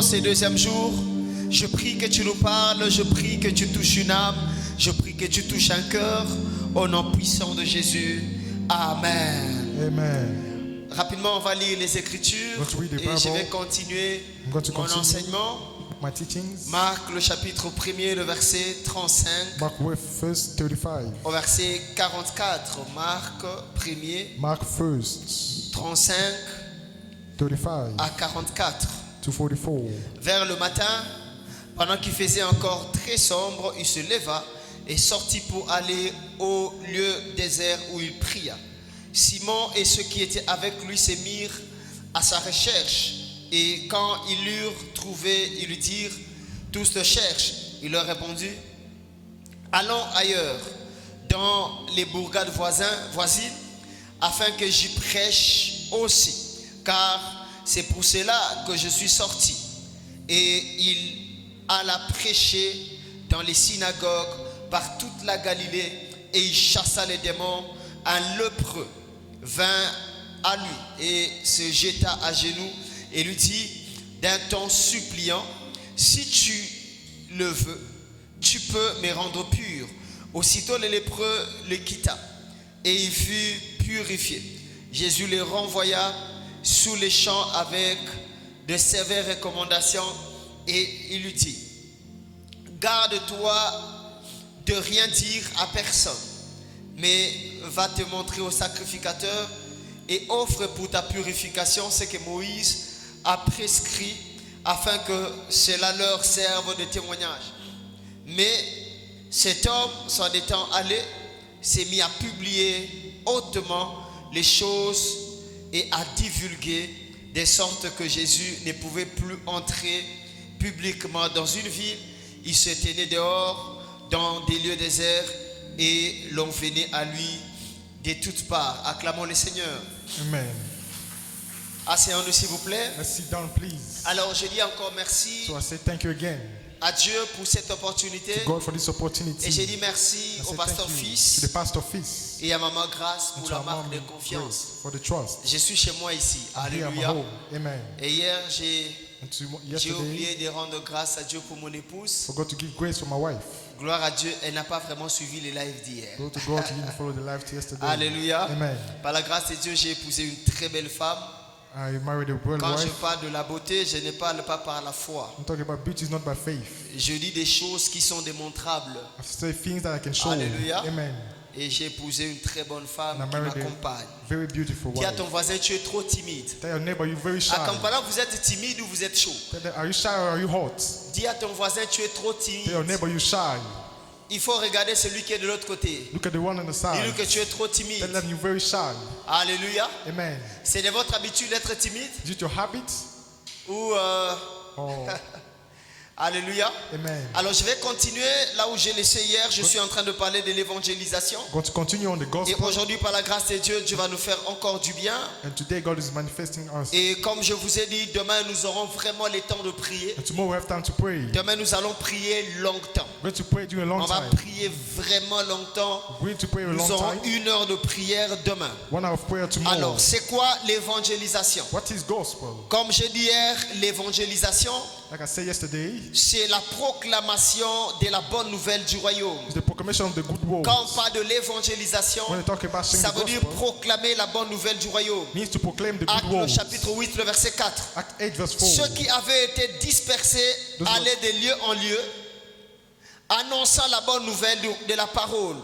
ces deuxièmes jours, je prie que tu nous parles, je prie que tu touches une âme, je prie que tu touches un cœur, au nom puissant de Jésus. Amen. Amen. Rapidement, on va lire les Écritures Let's read the et je vais Bible. continuer I'm going to mon continue enseignement. my teachings. Marc, le chapitre 1er, le verset 35 Mark verse 35. au verset 44. Marc 1er, Mark 1st, 35 35 à 44. to 44. Vers le matin, pendant qu'il faisait encore très sombre, il se leva et sortit pour aller au lieu désert où il pria. Simon et ceux qui étaient avec lui se mirent à sa recherche. Et quand ils l'eurent trouvé, ils lui dirent: tous te cherchent. Il leur répondit: allons ailleurs, dans les bourgades voisines, afin que j'y prêche aussi, car c'est pour cela que je suis sorti. Et il alla prêcher dans les synagogues par toute la Galilée, et il chassa les démons. Un lépreux vint à lui et se jeta à genoux et lui dit d'un ton suppliant: si tu le veux, tu peux me rendre pur. Aussitôt le lépreux le quitta et il fut purifié. Jésus le renvoya sous les champs avec de sévères recommandations et il lui dit: garde-toi de rien dire à personne, mais va te montrer au sacrificateur et offre pour ta purification ce que Moïse a prescrit, afin que cela leur serve de témoignage. Mais cet homme, s'en étant allé, s'est mis à publier hautement les choses et à divulguer, de sorte que Jésus ne pouvait plus entrer publiquement dans une ville. Il se tenait dehors dans des lieux déserts et l'on venait à lui de toutes parts. Acclamons le Seigneur. Amen. Asseyons-nous s'il vous plaît. Let's sit down, please. Alors je dis encore merci So I say thank you again à Dieu pour cette opportunité. to God for this opportunity. Et je dis merci I au say pasteur thank you to Fils the pastor Fils et à Maman Grâce and pour to la our marque mom de Grace confiance. for the trust. Je suis chez moi ici. Here I'm Alléluia. home. Amen. Et hier j'ai And to oublié yesterday, de rendre grâce à Dieu pour mon épouse. forgot to give grace for my wife. Gloire à Dieu, elle n'a pas vraiment suivi les lives d'hier. Go to God, you didn't follow the life yesterday. Alléluia. Amen. Par la grâce de Dieu, j'ai épousé une très belle femme. I married a well Quand je wife. parle de la beauté, je ne parle pas par la foi. I'm talking about beauty is not by faith. Je dis des choses qui sont démontrables. I say things that I can show. Alléluia. Amen. Et j'ai épousé une très bonne femme And I qui married m'accompagne. a very beautiful Dis à wife. ton voisin, tu es trop timide. Tell your neighbor you're very shy. À Kampala, vous êtes timide ou vous êtes chaud? Tell them, are you shy or are you hot? Dis à ton voisin, tu es trop Tell your timide. neighbor you're shy. Il faut regarder celui qui est de l'autre côté. Look at the one on the Dis-lui side. que tu es trop Tell timide. them you're very shy. Alléluia. Amen. C'est de votre habitude d'être timide Is it your habit? ou Oh, Alléluia. amen. Alors je vais continuer là où j'ai laissé hier. Je suis en train de parler de l'évangélisation. Going to continue on the Et gospel. aujourd'hui, par la grâce de Dieu, Dieu va nous faire encore du bien. And today God is manifesting us. Et comme je vous ai dit, demain nous aurons vraiment le temps de prier. And tomorrow we have time to pray. Demain nous allons prier longtemps. We're going to pray during a long On va time. prier vraiment longtemps. We're going to pray a Nous long aurons time. 1 heure de prière demain. 1 hour of prayer tomorrow. Alors, c'est quoi l'évangélisation? What is gospel? Comme j'ai dit hier, l'évangélisation, Like I said yesterday, c'est la proclamation de la bonne nouvelle du royaume. it's the proclamation of the good word. Quand on parle de l'évangélisation, When they talk about sharing ça the veut dire gospel, proclamer la bonne nouvelle du royaume. means to proclaim the Acte good le word. chapitre 8, le verset 4. Act 8 verse 4. Ceux qui avaient été dispersés Those allaient de lieu en lieu, annonçant la bonne nouvelle de la parole.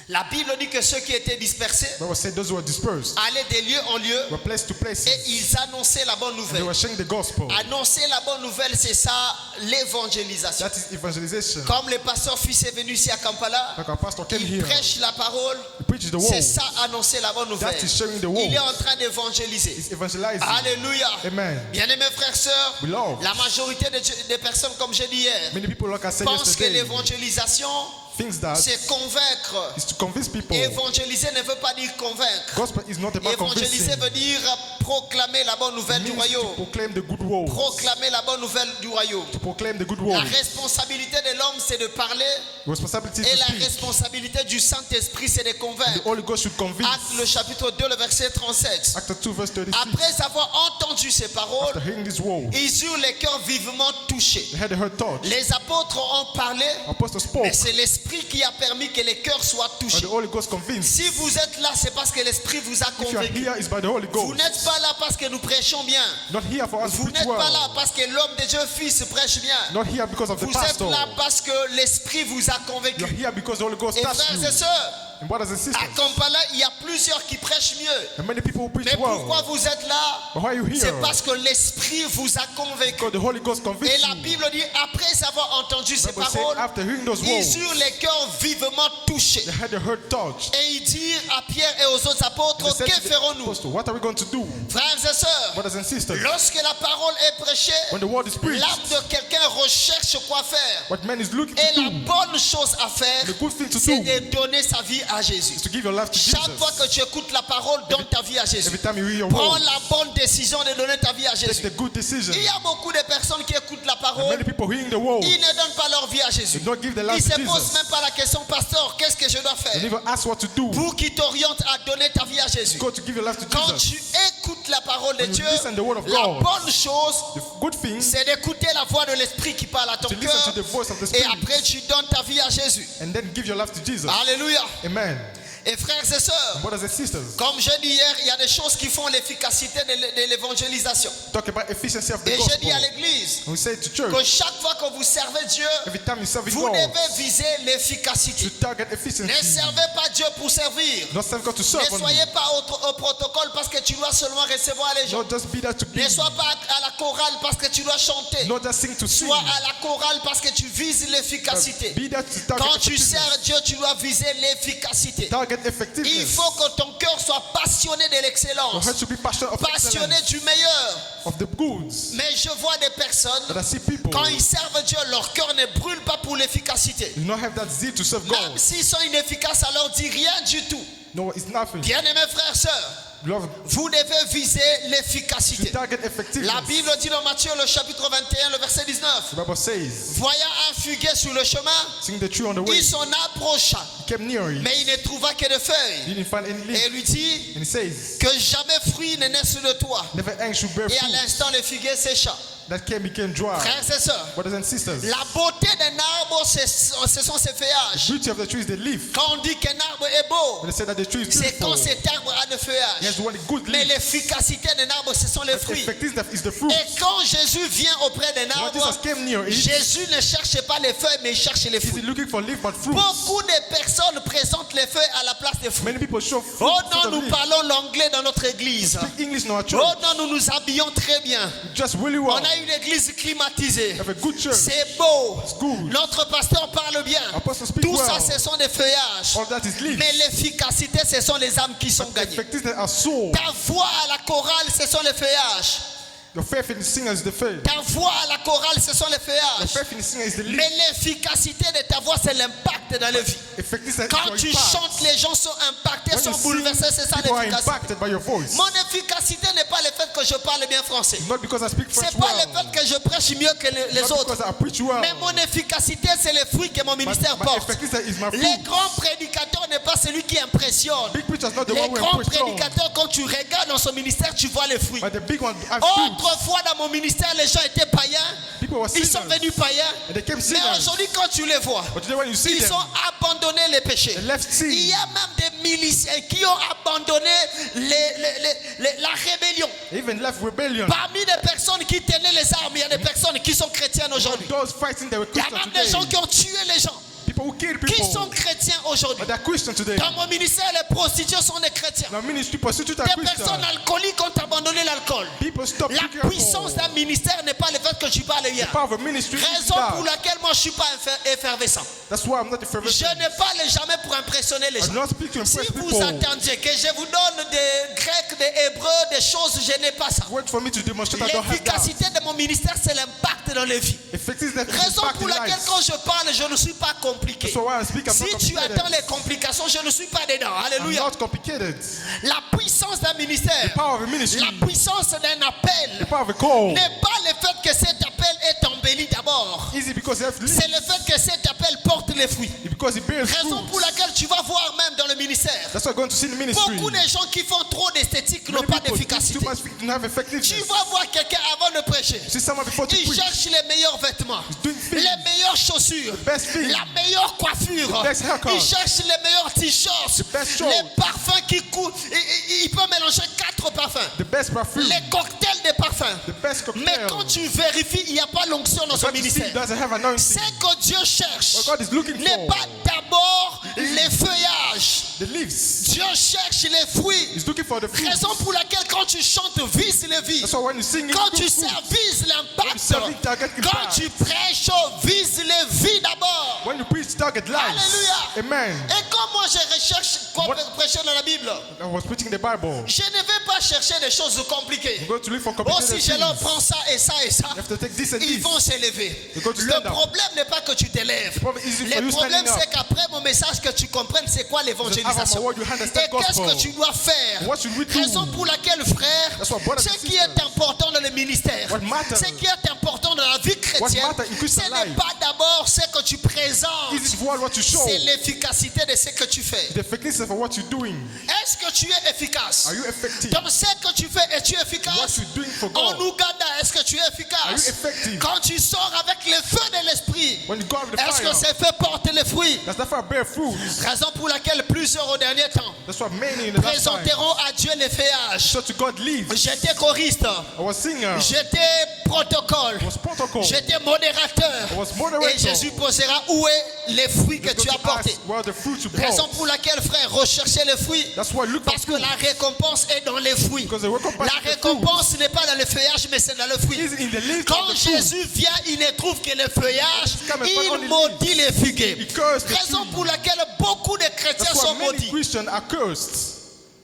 La Bible dit que ceux qui étaient dispersés Bible said those who were dispersed allaient de lieu en lieu were placed to places. et ils annonçaient la bonne And they nouvelle. were sharing the gospel. Annoncer la bonne nouvelle, c'est ça l'évangélisation. That is evangelization. Comme le pasteur Fils est venu ici à Kampala, Like our pastor came il here. prêche la parole. He preaches the C'est word. ça annoncer la bonne nouvelle. That is sharing the Il est word. en train d'évangéliser. It's evangelizing. Alléluia. Amen. Bien-aimés frères et sœurs, Beloved. la majorité des personnes, comme j'ai dit hier, Many people, like I said pensent que yesterday, l'évangélisation, thinks that c'est convaincre. is to convince people. Évangéliser ne veut pas dire convaincre. Gospel is not about Évangéliser convincing. veut dire proclamer la bonne nouvelle It du means to royaume. proclaim the good word. Proclamer la bonne nouvelle du royaume. To proclaim the good La word. responsabilité de l'homme, c'est de parler. Responsibility Et to la speak. responsabilité du Saint-Esprit, c'est de The convaincre. Holy Ghost should convince. Acte le chapitre 2, le verset 37. Acts 2 verse 36. Après avoir entendu ces paroles, After hearing this word, ils eurent les cœurs vivement touchés. they had a heart touch. Les apôtres ont parlé, Apostle spoke, mais c'est l'Esprit qui a permis que les cœurs soient and touchés. the Holy Ghost convinced. Si vous êtes là, c'est parce que l'Esprit vous a If you are convaincu. here, it's by the Holy Vous Ghost. n'êtes pas là parce que nous prêchons bien. Not here for us to Vous preach n'êtes pas là well. parce que l'homme de Dieu fils prêche bien. Not here because of the Vous êtes pastor. là parce que l'Esprit vous a You're convaincu. here because the Holy Ghost Et touched frères you. et sœurs, And brothers and à sisters, Kampala, il y a plusieurs qui prêchent mieux. and many people who preach Mais pourquoi well. vous êtes là? But why are you C'est here? parce que l'Esprit vous a convaincu. Because the Holy Ghost Et convinced la you. Bible dit, après avoir entendu ces Bible said, paroles, after hearing those ils words, eurent les cœurs vivement touchés. they had a heart touch. Et ils dirent à Pierre et aux autres They apôtres, said que to the ferons-nous? apostle, what are we going to do? Frères et sœurs, Brothers and sisters, lorsque la parole est prêchée, when the word is preached, l'âme de quelqu'un recherche quoi faire. what man is looking Et to la do bonne chose à faire, The good thing to c'est do de donner sa vie à Jésus. is to give your life to Chaque fois Jesus. que tu écoutes la parole, donne ta vie à Jésus. Every time you hear your Prends word, la bonne décision de donner ta vie à take Jésus. the good decision. Il y a beaucoup de personnes qui écoutent la And parole, many people hearing the word, ils ne donnent pas leur vie à Jésus. they don't give their Ils life ne to se posent Jesus. même pas la question, pasteur, qu'est-ce que je dois They faire never ask what to do. pour qu'il t'oriente à donner ta vie à Jésus? Go to give your life to Quand Jesus. tu écoutes la parole de When you Dieu, listen to the word of la God, bonne chose, The good thing c'est d'écouter la voix de l'Esprit qui parle à ton to listen to cœur. the voice of the Et Spirit après, tu donnes ta vie à Jésus. and then give your life to Jesus. Alléluia. Amen. Et frères et sœurs, Brothers and sisters, comme je dis hier, il y a des choses qui font l'efficacité de l'évangélisation. talk about efficiency of the Et je gospel. dis à l'église We say to que church, chaque fois que vous servez Dieu, every time you serve vous God, devez viser l'efficacité. to target Ne efficiency. servez pas Dieu pour servir. Not serve God to Ne serve only. soyez pas au protocole parce que tu dois seulement recevoir les gens. Not just be there to be. Ne sois pas à la chorale parce que tu dois chanter. Not just sing to sing. Sois à la chorale parce que tu vises l'efficacité. Be there to target Quand tu effectiveness. sers Dieu, tu dois viser l'efficacité. Target Il effectiveness. faut que ton cœur soit passionné de Your l'excellence, heart should be passionate of passionné excellence, du meilleur. of the goods. Mais je vois des personnes, But I see people quand ils servent Dieu, leur cœur ne brûle pas pour l'efficacité. do not have that zeal to serve Même God. s'ils sont inefficaces, ça leur dit rien du tout. No, it's nothing. Bien-aimés frères et sœurs, Love vous devez viser to l'efficacité. target effectiveness. La Bible dit dans Matthieu, le chapitre 21, le verset 19, The Bible says, voyant un figuier sur le chemin, seeing the tree on the way, il s'en approcha, he came near it. mais il ne trouva que des feuilles. He didn't find any Et leaf. lui dit And he says, que jamais fruit ne naisse de toi. never ant should bear Et à fruit. l'instant, le figuier sécha. That became dry. Frères et sœurs, Brothers and sisters, la beauté d'un arbre, ce sont ses feuillages. beauty of the tree is the leaf. Quand on dit qu'un arbre est beau, When they say that the tree is c'est quand beautiful, cet arbre a de he feuillage. has one good Mais leaf. l'efficacité d'un arbre, ce sont les But fruits. effectiveness is the fruit. Et quand Jésus vient auprès d'un When arbre, Jesus came near it, Jésus ne cherche pas les feuilles, mais il cherche les he's fruits. looking for leaf but fruits. Beaucoup de personnes présentent les feuilles à la place des fruits. Many people show fruit Oh instead non, of nous leaf. parlons l'anglais dans notre église. Speak English in our church. Oh non, nous nous habillons très bien. Just really well. On a une église climatisée. We have a good church. C'est beau. It's good. Notre pasteur parle bien. Apostle speak Tout ça, well. ce sont des feuillages. All that is leaf. Mais l'efficacité, ce sont les âmes qui sont gagnées. Effectiveness are soul. Ta voix à la chorale, ce sont les feuillages. Your faith in the singer is the faith. Ta voix à la chorale, ce sont les Your feuillages. faith in the singer is the leaf. Mais l'efficacité de ta voix, c'est l'impact dans la vie. Effectiveness is Quand your tu impact. chantes, les gens sont impactés, When sont you sing, bouleversés. C'est ça people are l'efficacité. impacted by your voice. Mon efficacité n'est pas le fait que je parle bien français. Not because I speak French C'est pas well. le fait que je prêche mieux que les Not autres. because I preach well. Mais mon efficacité, c'est le fruit que mon ministère My porte. effectiveness is my Les fruit. grands prédicateurs n'est pas celui qui impressionne. Big preachers not the Les one who grands impress you. prédicateurs, quand tu regardes dans son ministère, tu vois les fruits. But the big one have fruit. Autrefois, dans mon ministère, les gens étaient païens. People were Ils sont sinners. venus païens. And they came Mais sinners. aujourd'hui, quand tu les vois, But today when you see ils them, ont abandonné les péchés. they left sin. Il y a même des miliciens qui ont abandonné la rébellion. They even left rebellion. Parmi les personnes qui tenaient les armes, il y a des personnes qui sont chrétiennes aujourd'hui. Those fighting, they were Il y a Christians même des gens today. qui ont tué les gens, People who kill qui people. sont chrétiens aujourd'hui. But they're Christians today. Dans mon ministère, les prostituées sont des chrétiens. Now ministry prostitutes are Des personnes Christians. alcooliques ont abandonné l'alcool. People stop La drinking puissance alcohol. d'un ministère n'est pas le fait que tu parles hier. Part of a ministry is Raison pour that. laquelle moi je ne suis pas effervescent. That's why I'm not Je effervescent. ne parle jamais pour impressionner les I do gens. not speak to Si impress vous people. attendiez que je vous donne des grecs, des hébreux, des choses, je n'ai pas ça. Wait for me to demonstrate I don't have that. L'efficacité de mon ministère, c'est l'impact dans les vies. Effectiveness is Raison impact pour in laquelle lives. quand je parle, je ne suis pas compliqué. compliqué. So why I speak, I'm Si not tu complicated. attends les complications, je ne suis pas dedans. I'm Alléluia. not complicated. La puissance d'un ministère, Power of a ministry. la puissance d'un appel The power of a call. n'est pas le fait que cet appel est embelli d'abord. Easy because you have to C'est live. le fait que cet appel porte les fruits. Because it bears Raison fruit. pour laquelle tu vas voir même dans le ministère. That's why you're going to see the ministry. Beaucoup de gens qui font trop d'esthétique n'ont Many pas people do d'efficacité. too much don't have Tu effectiveness. vas voir quelqu'un avant de prêcher. See someone before to Il preach. cherche les meilleurs vêtements, doing things. les meilleures chaussures, best thing. la meilleure coiffure. The best haircut. Il cherche les meilleurs t-shirts, The best show. les parfums qui coûtent. Il peut mélanger 4 parfums, The best perfume. les cocktails de parfums. The best cocktail. Mais quand tu vérifies, il n'y a pas l'onction dans son What you see ministère. doesn't have anointing. Ce que Dieu cherche What God is looking n'est for. pas d'abord les feuillages. The leaves. Dieu cherche les fruits. He's looking for the fruit. Raison pour laquelle quand tu chantes, vise les vies. That's why when you sing, Quand it's tu good fruit. sers, vise When you l'impact. serve, target Quand impact. tu prêches, vise les vies d'abord. When you preach, target lives. Alléluia. Amen. Et quand moi je recherche quoi What? prêcher dans la Bible, I was preaching the Bible. je ne vais pas chercher des choses compliquées. I'm going to look for Oh, complicated si je leur things. prends ça et ça et ça, You have to take this and ils this. vont s'élever. You're going to Le stand up. problème n'est pas que tu t'élèves. problem is for Le you problème standing up. c'est qu'après mon message que tu comprennes c'est quoi l'évangélisation. What you understand Et qu'est-ce gospel. que tu dois faire? What should we do? Raison pour laquelle, frère, That's why, brothers ce and qui sisters, est important dans le ministère, what matters- ce qui est important dans la vie chrétienne, matters in Christian ce n'est life pas d'abord ce que tu présentes, Is it what you show? c'est l'efficacité de ce que tu fais. The effectiveness of what you're doing. Est-ce que tu es efficace? Are you effective? Dans ce que tu fais, es-tu efficace? What you're doing for En God? Ouganda, est-ce que tu es Are efficace? you effective? Quand tu sors avec le feu de l'esprit, When you go out with the est-ce que fire, c'est fait porter les fruits? that's the fire bear fruit. Raison pour laquelle plusieurs au dernier temps That's why many in the last time présenteront à Dieu les feuillages. so to God leave. J'étais choriste, I was singer. j'étais protocole, I was protocol. j'étais modérateur. I was moderator. Et Jésus posera où est les fruits que He's tu going as to portés. ask where the fruit you Raison brought. pour laquelle, frère, recherchez les fruits. That's why look for Parce que fruit. la récompense est dans les fruits. Because the recompense La is the récompense n'est pas dans le feuillage, mais c'est dans le fruit. Is in the leaves Quand of the fruit. Jésus vient, il ne trouve que le feuillage, Come and find il only maudit les figuiers. He cursed the Raison tree. pour laquelle beaucoup de chrétiens That's sont why many maudits. Christians are cursed.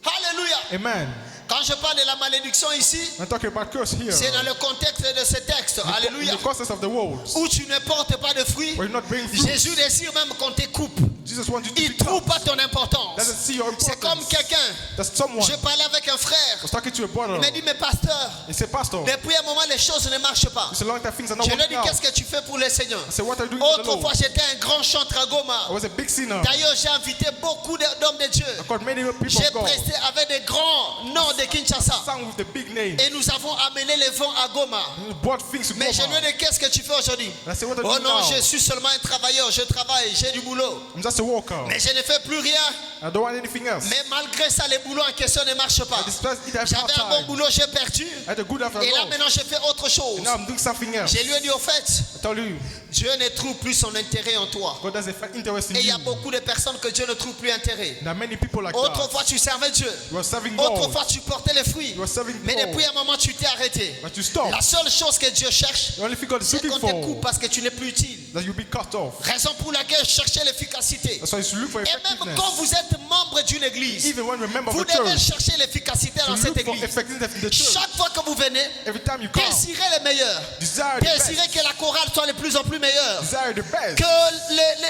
Alléluia. Amen. Quand je parle de la malédiction ici, I'm talking about curse here. c'est dans le contexte de ce texte. In Alléluia. the context of the world. Où tu ne portes pas de fruits. Where you're not bearing fruit. Jésus désire même qu'on te coupe. Jesus wants you to Il ne pick trouve up. pas ton importance. Doesn't see your C'est comme importance. quelqu'un. That's someone. Je parlais avec un frère. I was talking to a brother. Il m'a dit, mais pasteur, He said, Pastor, depuis un moment, les choses ne marchent pas. it's a long time things are not Je lui ai working dit, out. qu'est-ce que tu fais pour le Seigneur? I said, what are you doing for the Lord? Autrefois, j'étais un grand chanteur à I Goma. was a big sinner. D'ailleurs, j'ai invité beaucoup d'hommes de Dieu. I called many people J'ai of God. prêté avec des grands noms de Kinshasa. Sang with the big name. Et nous avons amené les vents à Goma. You brought things to Mais je lui ai Goma. dit, qu'est-ce que tu fais aujourd'hui? I said, what are you Oh doing non, now? je suis seulement un travailleur. Je travaille, j'ai du boulot. I'm just a worker. Mais je ne fais plus rien. I don't want anything else. Mais malgré ça, les boulots en question ne marchent pas. Despite it, I J'avais un bon time. boulot, j'ai perdu. I had a good after Et là, all. maintenant, je fais autre chose. And now I'm doing something else. Je lui ai dit, au fait, I told you, Dieu ne trouve plus son intérêt en toi. God doesn't find interest in Et il y you. a beaucoup de personnes que Dieu ne trouve plus intérêt. There are many people like that. Autrefois, tu servais Dieu. You are serving God, Autrefois, tu portais les fruits. You are serving Mais God. depuis un moment, tu t'es arrêté. but you stop. La seule chose que Dieu cherche, The only thing God is c'est looking qu'on te for coupe parce que tu n'es plus utile. that you'll be cut off. Raison pour laquelle cherchez l'efficacité. That's why you should look for Et même effectiveness. quand vous êtes membre d'une église, Even when we're member vous of a devez church, chercher l'efficacité dans you cette look for église. effectiveness in the church. Chaque fois que vous venez, Every time you come, désirez le meilleur. desire the best. Désirez que la chorale soit de plus en plus meilleure. Desire the best. Que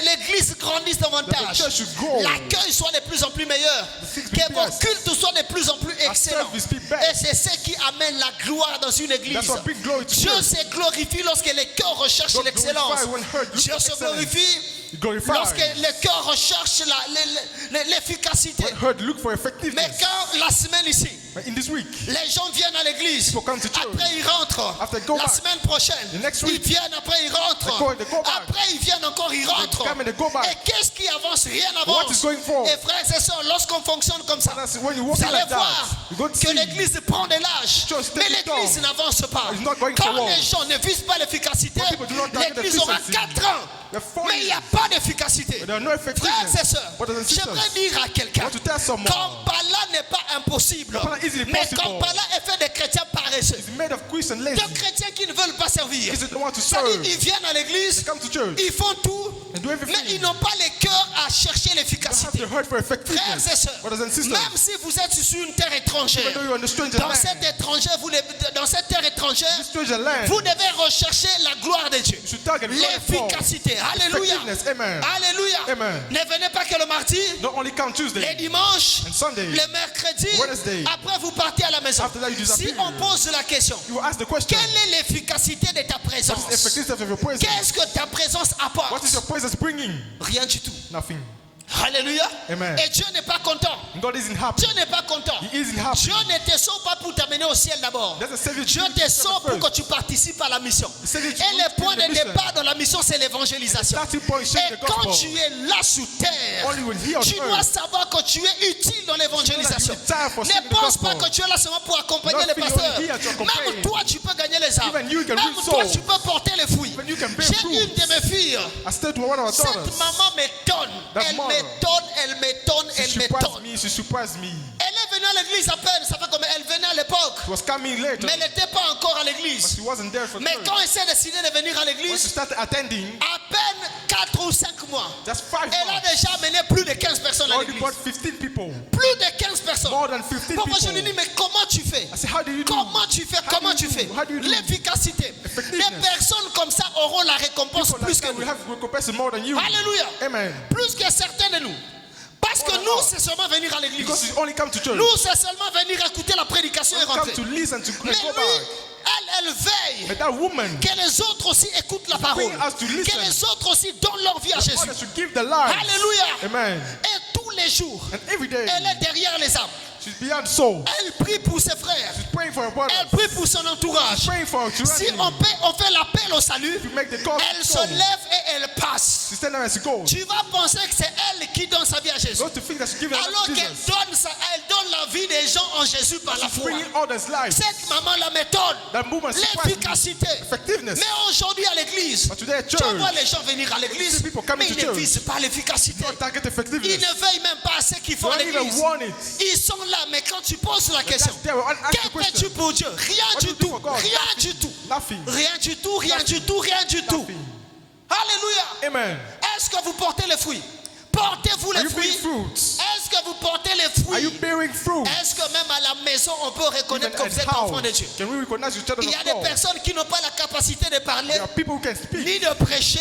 l'église grandisse davantage. That the church should grow. L'accueil soit de plus en plus meilleur. things be Que vos best. cultes soient de plus en plus excellents. service be best. Et c'est ce qui amène la gloire dans une église. That's what bring glory to Dieu church. se glorifie lorsque les cœurs recherchent God l'excellence. glorify when heard look Dieu for se excellence. glorifie You glorify. lorsque les cœurs recherchent l'efficacité. When heard look for Mais effectiveness. quand la semaine ici, But in this week, les gens viennent à l'église, People come to church. après ils rentrent, After they go la back. semaine prochaine, The next ils week. viennent, après ils rentrent, They go back. après ils viennent encore, ils rentrent. come and they go back. Et qu'est-ce qui avance? Rien What n'avance. is going forward? Et frères et sœurs, lorsqu'on fonctionne comme ça, that's when you walk vous allez like that. voir You go to que see. l'église prend de l'âge, Church mais take it l'église down. n'avance pas. It's not going Quand forward. les gens ne visent pas l'efficacité, When people do not target l'église aura efficiency, 4 ans, they're 4 mais il n'y a years. pas d'efficacité. But there are no Frères effectiveness. et sœurs, Brothers and sisters, j'aimerais dire à quelqu'un, I want to tell someone, Kampala n'est pas impossible, Kampala is mais impossible. Kampala est fait de chrétiens paresseux, It's made of Christians lazy. de chrétiens qui ne veulent pas servir. Because they don't want to C'est-à-dire, serve. ils viennent à l'église, They come to church. ils font tout, and do everything. Mais ils n'ont pas le cœur à chercher You have l'efficacité. the heart for Frères effectiveness. et sœurs, Brothers and sisters, même si vous êtes sur une terre étrangère, even though you're on a stranger dans land, cette terre étrangère, this stranger land, vous devez rechercher la gloire de Dieu. you should target the glory of God. L'efficacité. Alléluia. Effectiveness. Amen. Alléluia. Amen. Ne venez pas que le mardi, Not only come les Tuesday, dimanches, and Sunday, le mercredi, Wednesday. après vous partez à la maison. After that you disappear. Si on pose la question, you will ask the question, quelle est l'efficacité de ta what is the présence? effectiveness of your presence? Qu'est-ce que ta présence What apporte? is your presence bringing? Rien du tout. Nothing. Alléluia. Amen. Et Dieu n'est pas content. God isn't happy. Dieu n'est pas content. He isn't happy. Dieu ne te sauve pas pour t'amener au ciel d'abord. Doesn't save you Dieu to te sauve pour first. que tu participes à la mission. said it Et le point in the de mission. départ dans la mission, c'est l'évangélisation. Starting point, share Et the quand gospel. tu es là sous terre, Only when he on tu dois earth. savoir que tu es utile dans l'évangélisation. You know that you need time for Ne sharing the pense pas gospel. que tu es là seulement pour accompagner Not les being pasteurs. only here to accompany. Même toi, tu peux gagner les âmes. Even you can Même win toi, souls. tu peux porter les fruits. Even you can bear J'ai fruits. une de mes filles. I said to one of our Cette daughters, maman m'étonne. That Elle mother. m'étonne, elle m'étonne, she elle surprised m'étonne. me, she surprised me. Elle est venue à l'église à peine, ça fait comme elle venait à l'époque. She was coming later, Mais elle n'était pas encore à but l'église. she wasn't there for Mais church. quand elle s'est décidée de venir à When she l'église, started attending, à peine 4 ou 5 mois, just 5 elle a months, déjà amené plus de 15 personnes à already l'église. brought 15 people. Plus de 15 personnes. More than 15 Papa, je lui dis, people. mais comment tu fais? I said, how do you do? Comment tu fais? How Comment do tu you fais? do? How do you do? L'efficacité. Effectiveness. Les personnes comme ça auront la récompense People plus like que that, we nous. have recompense more than you. Alléluia. Amen. Plus que certains de nous. Parce que More than nous, us. c'est seulement venir à l'église. Because you only come to church. Nous, c'est seulement venir écouter la prédication et You come rentrer. to listen to Mais and go lui, back. elle veille But that woman, que les autres aussi écoutent la parole. bring us to listen. Que les autres aussi donnent leur vie à Jésus. others should give the lives. Alléluia. Amen. Et tous les jours, And every day, elle est derrière les âmes. she's beyond soul. Elle prie pour ses frères. She's praying for her brothers. Elle prie pour son entourage. Praying for her Si surrounding. on fait l'appel au salut, You make the call. elle se lève et elle passe. She stand there and she goes. Tu vas penser que c'est elle qui donne sa vie à Jésus. Go to think that she give her Alors life to qu'elle Jesus. donne la vie des gens en Jésus par la She's foi. bringing others' lives. Cette maman la méthode, That movement surprised me. l'efficacité. Effectiveness. Mais aujourd'hui à l'église, But today at tu church, vois les gens venir à l'église, see people coming mais to ils ne church. visent pas l'efficacité. don't target Ils effectiveness. ne veillent même pas à ce qu'ils font They à don't even l'église. want it. Ils sont là, mais quand tu poses la question, That's there. We'll ask the que question. fais-tu pour Dieu? Rien What du do you do tout. for God? Rien du tout. Nothing. Rien du tout, rien du tout, rien du tout. Nothing. Alléluia. Amen. Est-ce que vous portez les fruits? Portez-vous Are les you bearing fruits? fruits? Est-ce que vous portez les Are you fruits? bearing fruit? Est-ce que même à la maison, on peut Even reconnaître que vous êtes at enfant house, de Dieu? can we recognize you children Il y a of des God? personnes qui n'ont pas la capacité de parler, There are people who can speak. ni de prêcher,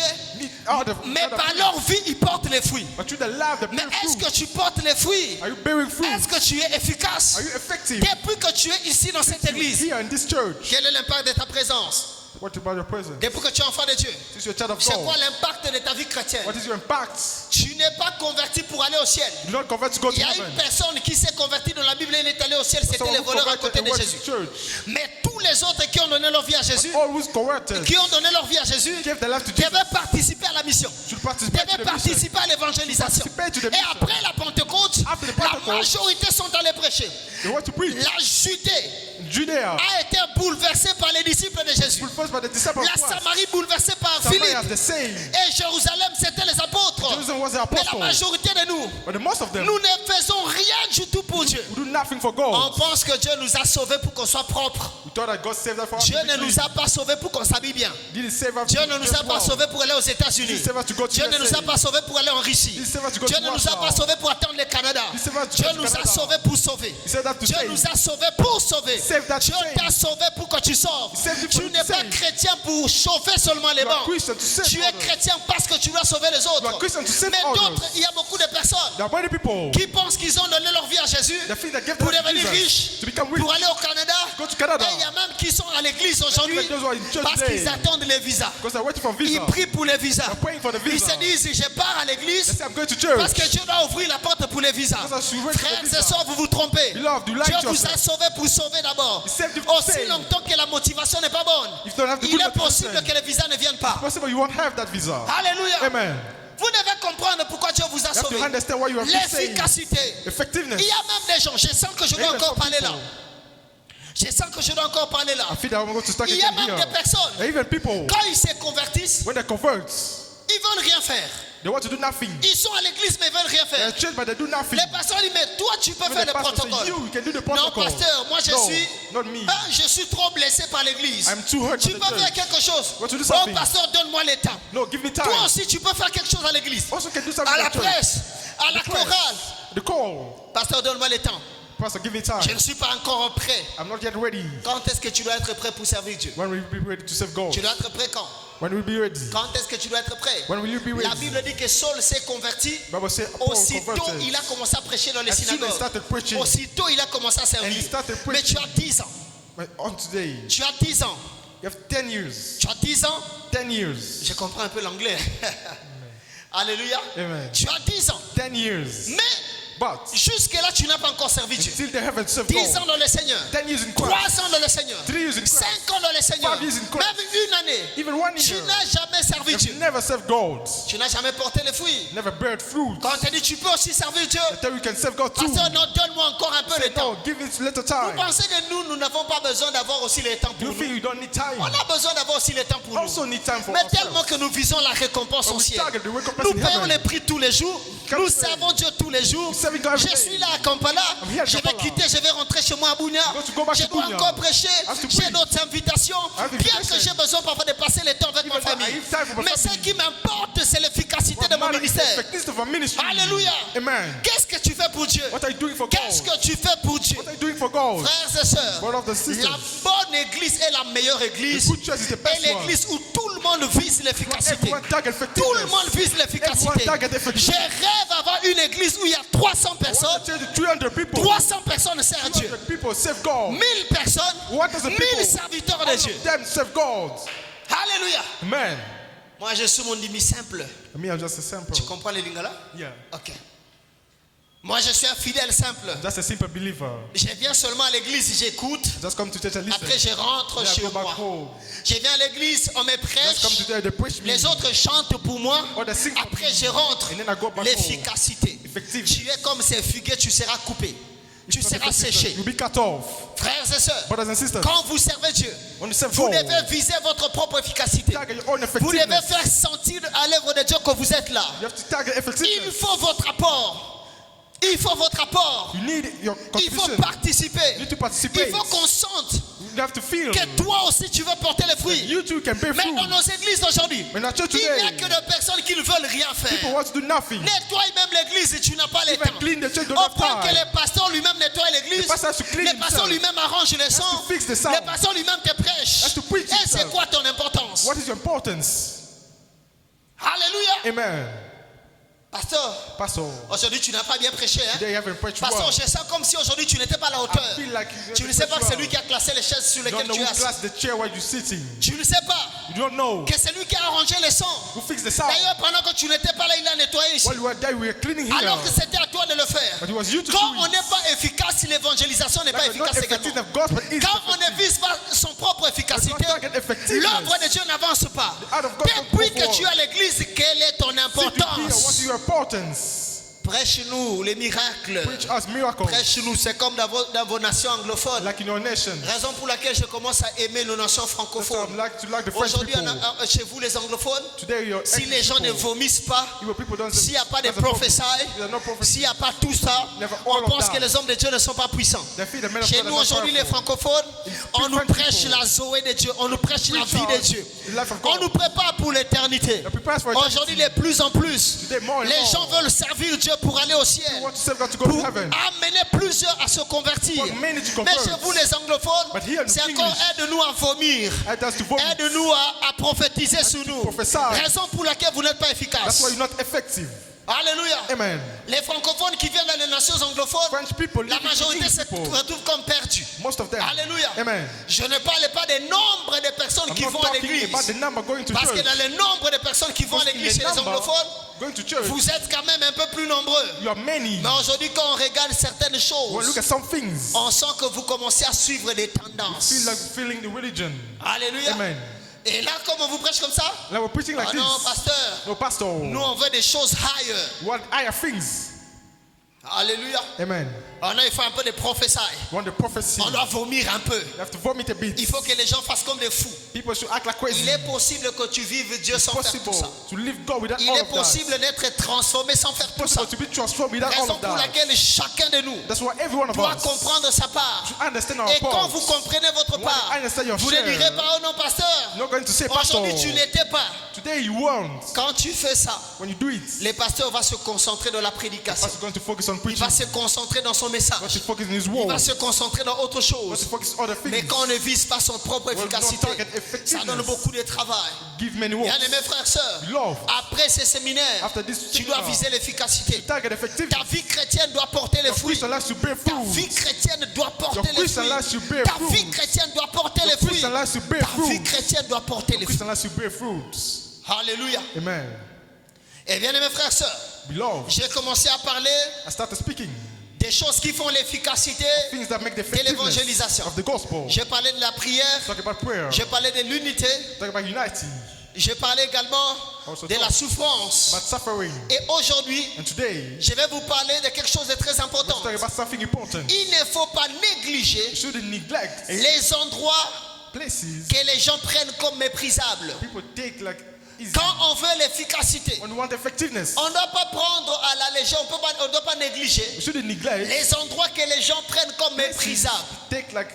mais par leur vie, ils portent les fruits. But you the life, the Mais bear est-ce fruit. que tu portes les fruits? Are you bearing fruit? Est-ce que tu es efficace? Are you effective? Depuis que tu es ici dans cette église, Here in this church. quel est l'impact de ta présence? What about your presence? Depuis que tu es enfant de Dieu, Since you're a child of c'est quoi God, l'impact de ta vie chrétienne? what is your impact? Tu n'es pas converti pour aller au ciel. You don't convert to go to Il y a heaven. une personne qui s'est convertie dans la Bible et il est allé au ciel, c'était Someone les who voleurs à converted côté and de went Jésus. to church. Mais tous les autres qui ont donné leur vie à Jésus, All who's converted qui ont donné leur vie à Jésus, gave their life to Jesus. devaient participer à la mission, Should participate to devaient the mission. participer à l'évangélisation. Participate to the Et mission. après la Pentecôte, After the la Pentecost, majorité sont allés prêcher. They want to preach. La Judée Judea, a été bouleversée par les disciples de Jésus. first by the disciples of La Christ. Samarie bouleversée par Samaria Philippe. the same. Et Jérusalem, c'était les apôtres. Jerusalem was the Mais la apostle. majorité de nous, But the most of them nous ne faisons rien du tout pour Dieu. who do nothing for On God. pense que Dieu nous a sauvés pour qu'on soit propre. We thought that God saved us for us. Dieu to be ne clean. nous a pas sauvés pour qu'on s'habille bien. Did he save us Dieu to ne nous dress a pas well? sauvés pour aller aux États-Unis. Did he save us to go to Dieu ne nous a USA? pas sauvés pour aller en Russie. Did he save us to go Dieu to ne nous a pas Warsaw? sauvés pour attendre le Canada. He saved us to Dieu go to nous a Canada. sauvés pour sauver. He saved us to Dieu save. nous a sauvés pour sauver. saved us to Dieu save. t'a sauvé pour que tu sauves. He saved you for Tu you n'es to pas save. chrétien pour chauffer seulement les You are bancs. Christian to save Tu es others. chrétien parce que tu dois sauver les You are autres. Christian to save Mais others. d'autres, il y a beaucoup de personnes There are many people qui pensent qu'ils ont donné leur vie à Jésus that think that gave pour their life devenir to Jesus, riches, to become rich, pour aller au Canada. go to Canada. Et il y a même qui sont à l'église aujourd'hui even those who are in church parce today. qu'ils attendent les visas. Because they're waiting for Ils visa. prient pour les visas. They're praying for the Ils visa. se disent, je pars à They l'église say, I'm going to church. parce que Dieu doit ouvrir la porte pour les visas. Because I should wait for the Frères et visa. sœurs, vous vous trompez. Beloved, you lie Dieu to vous a yourself. sauvé pour sauver d'abord. He saved you to Aussi save. longtemps que la motivation n'est pas bonne, If you don't have the il good est possible motivation, que les visas ne viennent pas. possible you won't have that visa. Alléluia. Amen. Vous devez comprendre pourquoi Dieu vous a You have to sauvé. understand why you have been saved. L'efficacité. Effectiveness. Il y a même des gens, je sens que je dois Even encore some parler là. people. Je sens que je dois encore parler là. I feel that I'm going to start Il y a again même here. des personnes, And even people, quand ils se convertissent, when they convert, ils veulent rien faire. They want to do nothing. Ils sont à l'église mais ils veulent rien They're faire. at church, but they do nothing. Les pasteurs disent, mais toi tu peux When faire the le pastor say, protocole. you can do the Non, protocol. pasteur, moi No, not me. je suis trop blessé par l'église. I'm too hurt Tu for the peux church. faire quelque chose. Want to do Oh, something. pasteur, donne-moi le temps. No, give me time. Toi aussi, tu peux faire quelque chose à l'église. Also can do something À la at church. presse, à la The press, chorale. the call. Pasteur, donne-moi le temps. Pastor, give me time. Je ne suis pas encore prêt. I'm not yet ready. Quand est-ce que tu dois être prêt pour servir Dieu? When will you be ready to serve God? Tu dois être prêt quand? When will you be ready? Quand est-ce que tu dois être prêt? When will you be La ready? Bible dit que Saul s'est converti. Bible says Paul Aussitôt, converted. il a commencé à prêcher dans les As soon as he synagogues. started preaching, Aussitôt, il a commencé à and servir. he started Mais preaching. tu as 10 ans. But on today, Tu as 10 ans. you have 10 years. Tu as 10 ans. 10 years. Je comprends un peu l'anglais. Alléluia. Amen. Tu as 10 ans. 10 years. Mais But jusque-là, tu n'as pas encore servi Dieu. still they haven't served 10 ans God. dans le Seigneur. 10 years in 3 Christ. ans dans le Seigneur. 3 years in Christ. 5 ans dans le Seigneur. 5 years in Christ. Même une année. Even 1 Tu year. n'as jamais servi Dieu. You've never served God. Tu n'as jamais porté les fruits. Never bear fruit. Quand on te dit tu peux aussi servir Dieu. I tell you, you can serve God too. Pasteur, non, donne-moi encore un peu de temps. No, give it a little Vous time. pensez que nous n'avons pas besoin d'avoir aussi le temps pour You nous? feel you don't need time. On a besoin d'avoir aussi le temps pour nous. Also need time for Mais tellement ourselves. que nous visons la récompense But au we ciel. target the recompense Nous in payons heaven. les prix tous les jours. Come Nous to servons Dieu tous les jours. We serve God every Je day. suis là à Kampala. I'm here at Je vais Kampala. quitter, je vais rentrer chez moi à Bunia. I'm going to go back Je to dois Bunia. encore prêcher. I have to J'ai preach. d'autres invitations. I have Bien que invitations. j'ai besoin parfois de passer le temps avec ma Even though I famille. have time for my Mais ce family. qui m'importe, c'est l'efficacité de mon What matters is the ministère. effectiveness of our ministry. Alléluia. Amen. Qu'est-ce que tu fais pour Dieu? What are you doing for God? Qu'est-ce que tu fais pour Dieu? What are you doing for God? Frères et sœurs, Brothers and sisters. la bonne église est la meilleure église. The good church is the Et best one. l'église où tout le monde vise l'efficacité. Everyone target effectiveness. Tout le monde vise l'efficacité. Everyone target Je effectiveness. rêve d'avoir une église où il y a 300 personnes. What church is 300 people? 300 personnes servent Dieu. 200 people serve God. 1000 personnes. 1000 people. 1000 serviteurs de All Dieu. of them serve God. Alléluia. Amen. Moi, je suis mon demi simple. Me, I'm just a simple. Tu comprends les lingala? Yeah. Ok. Moi, je suis un fidèle simple. Just a simple believer. Je viens seulement à l'église, j'écoute. Just come to church and listen. Après, je rentre Then I chez go back moi. home. Je viens à l'église, on me Just come prêche. to church, they preach me. Les autres chantent pour moi. Or they sing for Après, me. je rentre. And then I go back L'efficacité. Effective. Tu es comme ces figuiers, tu seras coupé. Tu seras séché. You'll be cut off. Frères et sœurs, Brothers and sisters. quand vous servez Dieu, When you serve vous God, devez viser votre propre efficacité. target your own Vous devez effectiveness. faire sentir à l'œuvre de Dieu que vous êtes là. You have to target Il effectiveness. faut votre apport. Il faut votre apport. You need your Il faut contribution. participer. You need to participate. Il faut qu'on sente You have to feel. que toi aussi tu veux porter les fruits. You too can bear Mais fruit. dans nos églises d'aujourd'hui, Mais dans la church il n'y a today, que des personnes qui ne veulent rien people faire. want to do nothing. Nettoie même l'église et tu n'as pas le Even temps. clean the church, don't Au have point que time. le pasteur lui-même nettoie l'église, The pastor has to clean le pasteur himself. lui-même arrange les sons, to fix the sound. le pasteur lui-même te prêche. Has to preach Et c'est himself. quoi ton importance? What is your importance? Alléluia. Amen. Pasteur, Pastor, aujourd'hui tu n'as pas bien prêché. Hein? today you haven't preached Pasteur, well. je sens comme si aujourd'hui tu n'étais pas à la hauteur. I feel like Tu ne sais pas que c'est lui qui a classé les chaises sur You don't lesquelles know tu es who assis. classed the chair where you're sitting. Tu ne sais pas You don't know que c'est lui qui a arrangé les sons. who fixed the sound. D'ailleurs, pendant que tu n'étais pas là, il a nettoyé ici. While you were there, we were cleaning here. Alors que c'était à toi de le faire. But it was you to Quand do on it. n'est pas efficace, si l'évangélisation n'est pas Like we're not efficace effective également. of God, but it's Quand on ne effective. vise pas son propre efficacité, But God target effectiveness. l'œuvre de Dieu n'avance pas. out of God don't Depuis go que forward. tu es à l'église, quelle est ton See to hear importance? what's your importance. Prêche-nous les miracles. Preach us miracles. Prêche-nous, c'est comme dans vos nations anglophones. Like in your nation. Raison pour laquelle je commence à aimer nos nations That's why francophones. I'd like to like the French Aujourd'hui, people. chez vous les anglophones, Today you're si les gens ne vomissent pas, people don't s'il n'y a pas de there's a problem. prophéties, There's no prophecy. s'il n'y a pas tout ça, Never all on of pense that. que les hommes de Dieu ne sont pas puissants. They feel the men of Chez God nous are not aujourd'hui les powerful. francophones, on nous French prêche people. la Zoé de Dieu, on nous prêche la Preach vie de us Dieu. the life of On God. nous prépare pour l'éternité. They prepare us for eternity. Aujourd'hui de plus en plus, Today, more and les more. gens veulent servir Dieu pour aller au ciel, You want to serve God to go pour to heaven. amener plusieurs à se convertir. For many to Mais convert. chez vous les anglophones, But here in c'est English, encore aide-nous à vomir. Help us to vomit. Aide-nous à prophétiser sur nous. prophesy. Raison pour laquelle vous n'êtes pas That's efficace. why you're not effective. Alléluia. Amen. Les francophones qui viennent dans les nations anglophones, French people, la living majorité English se people, retrouve comme perdus. most of them. Alléluia. Amen. Je ne parle pas des nombres de personnes I'm qui not vont à talking l'église. about the number going to Parce que church. dans le nombre de personnes qui vont à Because in l'église the chez les number anglophones, going to church, vous êtes quand même un peu plus nombreux. you are many. Mais aujourd'hui, quand on regarde certaines When choses, look at some things, on sent que vous commencez à suivre des feel tendances. like feeling the religion. Alléluia. Amen. Et là, comme on vous prêche comme ça, Like we're preaching like oh non, this. pasteur, No, pastor. nous on veut des choses higher. What higher things? Alléluia. Amen. Il faut un peu de prophétie. Want the prophecy. On doit vomir un peu. You have to vomit a bit. Il faut que les gens fassent comme des fous. People should act like crazy. Il est possible que tu vives Dieu sans faire Possible tout ça. to live God without Il all est of that. possible d'être transformé sans faire tout ça. Possible to be transformed without all Raison of pour that. laquelle chacun de nous That's why every one of doit us comprendre sa part. should understand our Et quand part. vous comprenez votre When part, you understand your vous ne share, direz pas, oh non, pasteur, You're not going to say, Pastor, aujourd'hui tu n'étais pas. today you won't. Quand tu fais ça, When you do it, le pasteur va se concentrer dans la prédication. Pastor's going to focus on Il preaching. va se concentrer dans son Going message. to focus on his Il word. va se concentrer dans autre Going chose. to focus on other Mais things. quand on ne vise pas son propre Well, efficacité, not target effectiveness. ça donne beaucoup de travail. Give many works. Bien aimés frères et sœurs, Love. après ces séminaires, After this tu dois seminar, viser l'efficacité. target Ta effectiveness. vie chrétienne doit porter les Your fruits. Christian life should bear Ta vie fruit. chrétienne doit porter Your les Christian fruits. life should bear Ta vie fruit. chrétienne doit porter les Your fruits. Christian life should bear Ta vie fruit. chrétienne doit porter les fruits. Christian life should bear fruits. Alléluia. Amen. Et bien aimés frères et sœurs, Beloved, j'ai commencé à parler I started speaking des choses qui font l'efficacité. things that make the Et l'évangélisation. effectiveness of the gospel. J'ai parlé de la prière, Talk about prayer. j'ai parlé de l'unité, Talk about unity. j'ai parlé également Also de la talk souffrance. about suffering. Et aujourd'hui, And today, je vais vous parler de quelque chose de très important. let's talk about something important. Il ne faut pas négliger You shouldn't neglect les endroits places que les gens prennent comme méprisables. people take like easy. Quand on veut l'efficacité, When you want effectiveness, on ne doit pas prendre à la légère, on ne doit pas négliger you shouldn't neglect les endroits que les gens prennent comme places méprisables. take like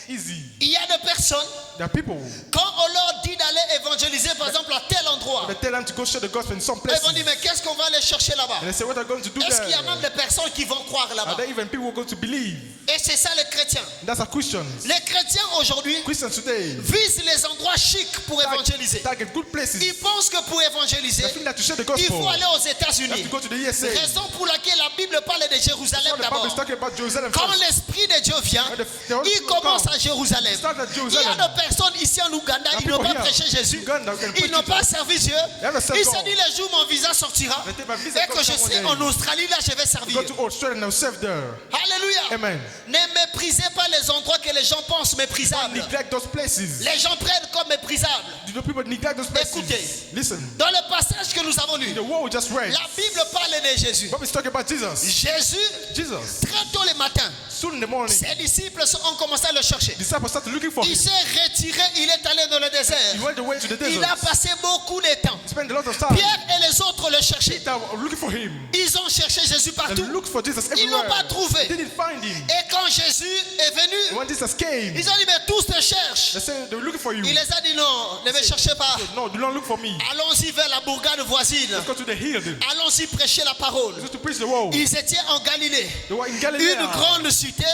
easy. Il y a des personnes, There are people quand on leur dit d'aller évangéliser, par exemple, à tel endroit, they tell them to go share the gospel in some ils places. vont dire, mais qu'est-ce qu'on va aller chercher là-bas? And they say, what are you going to do Est-ce qu'il y a même there? des personnes qui vont croire Are là-bas? there even people who are going to believe? Et c'est ça les chrétiens. That's a Christians. Les chrétiens aujourd'hui Christians today visent les endroits chics pour évangéliser. target good places. Ils pensent que pour évangéliser, They think that to share the il gospel, faut aller aux you have États-Unis. to go to the USA. Raison pour laquelle la Bible parle de Jérusalem Now the Bible d'abord. is talking about Jerusalem Quand first. l'Esprit de Dieu vient, When the Holy il Spirit commence comes, à Jérusalem. it starts at Il y a Jerusalem. des personnes ici en Ouganda, ils n'ont people pas here, prêché Jésus. Uganda, who can Ils preach n'ont pas Jesus. servi Dieu. haven't served Ils se God. disent les jours mon visa sortira. They think my visa Et que je comes one serai day. en Australie, là je vais servir. Go to Australia and now serve there. Alléluia. Amen. Ne méprisez pas les endroits que les gens pensent méprisables. Neglect those places. Les gens prennent comme méprisables. Do you know people neglect those places? Écoutez. Listen. Dans le passage que nous avons lu, The word we just read. la Bible parle de Jésus. Bible is talking about Jesus. Jésus, Jesus. très tôt le matin, Soon in the morning, ses disciples ont commencé à le chercher. disciples started looking for him. Il s'est retiré, il est allé dans le désert. He went away to the Il a desert. passé beaucoup de temps. Spent a lot of time. Pierre et les autres le cherchaient. Peter were looking for him. Ils ont cherché Jésus They partout. looked for Jesus Ils n'ont everywhere. pas trouvé. They didn't find him. Et quand Jésus est venu, When Jesus came, ils ont dit, mais tous te cherchent. they said they were looking for you. Il les a dit, non, ne me cherchez pas. No, do not look for me. Allons-y vers la bourgade voisine. Let's go to the hill. Allons-y prêcher la parole. Let's go to preach the word. Ils étaient en Galilée. They were in Galilee. Une grande cité.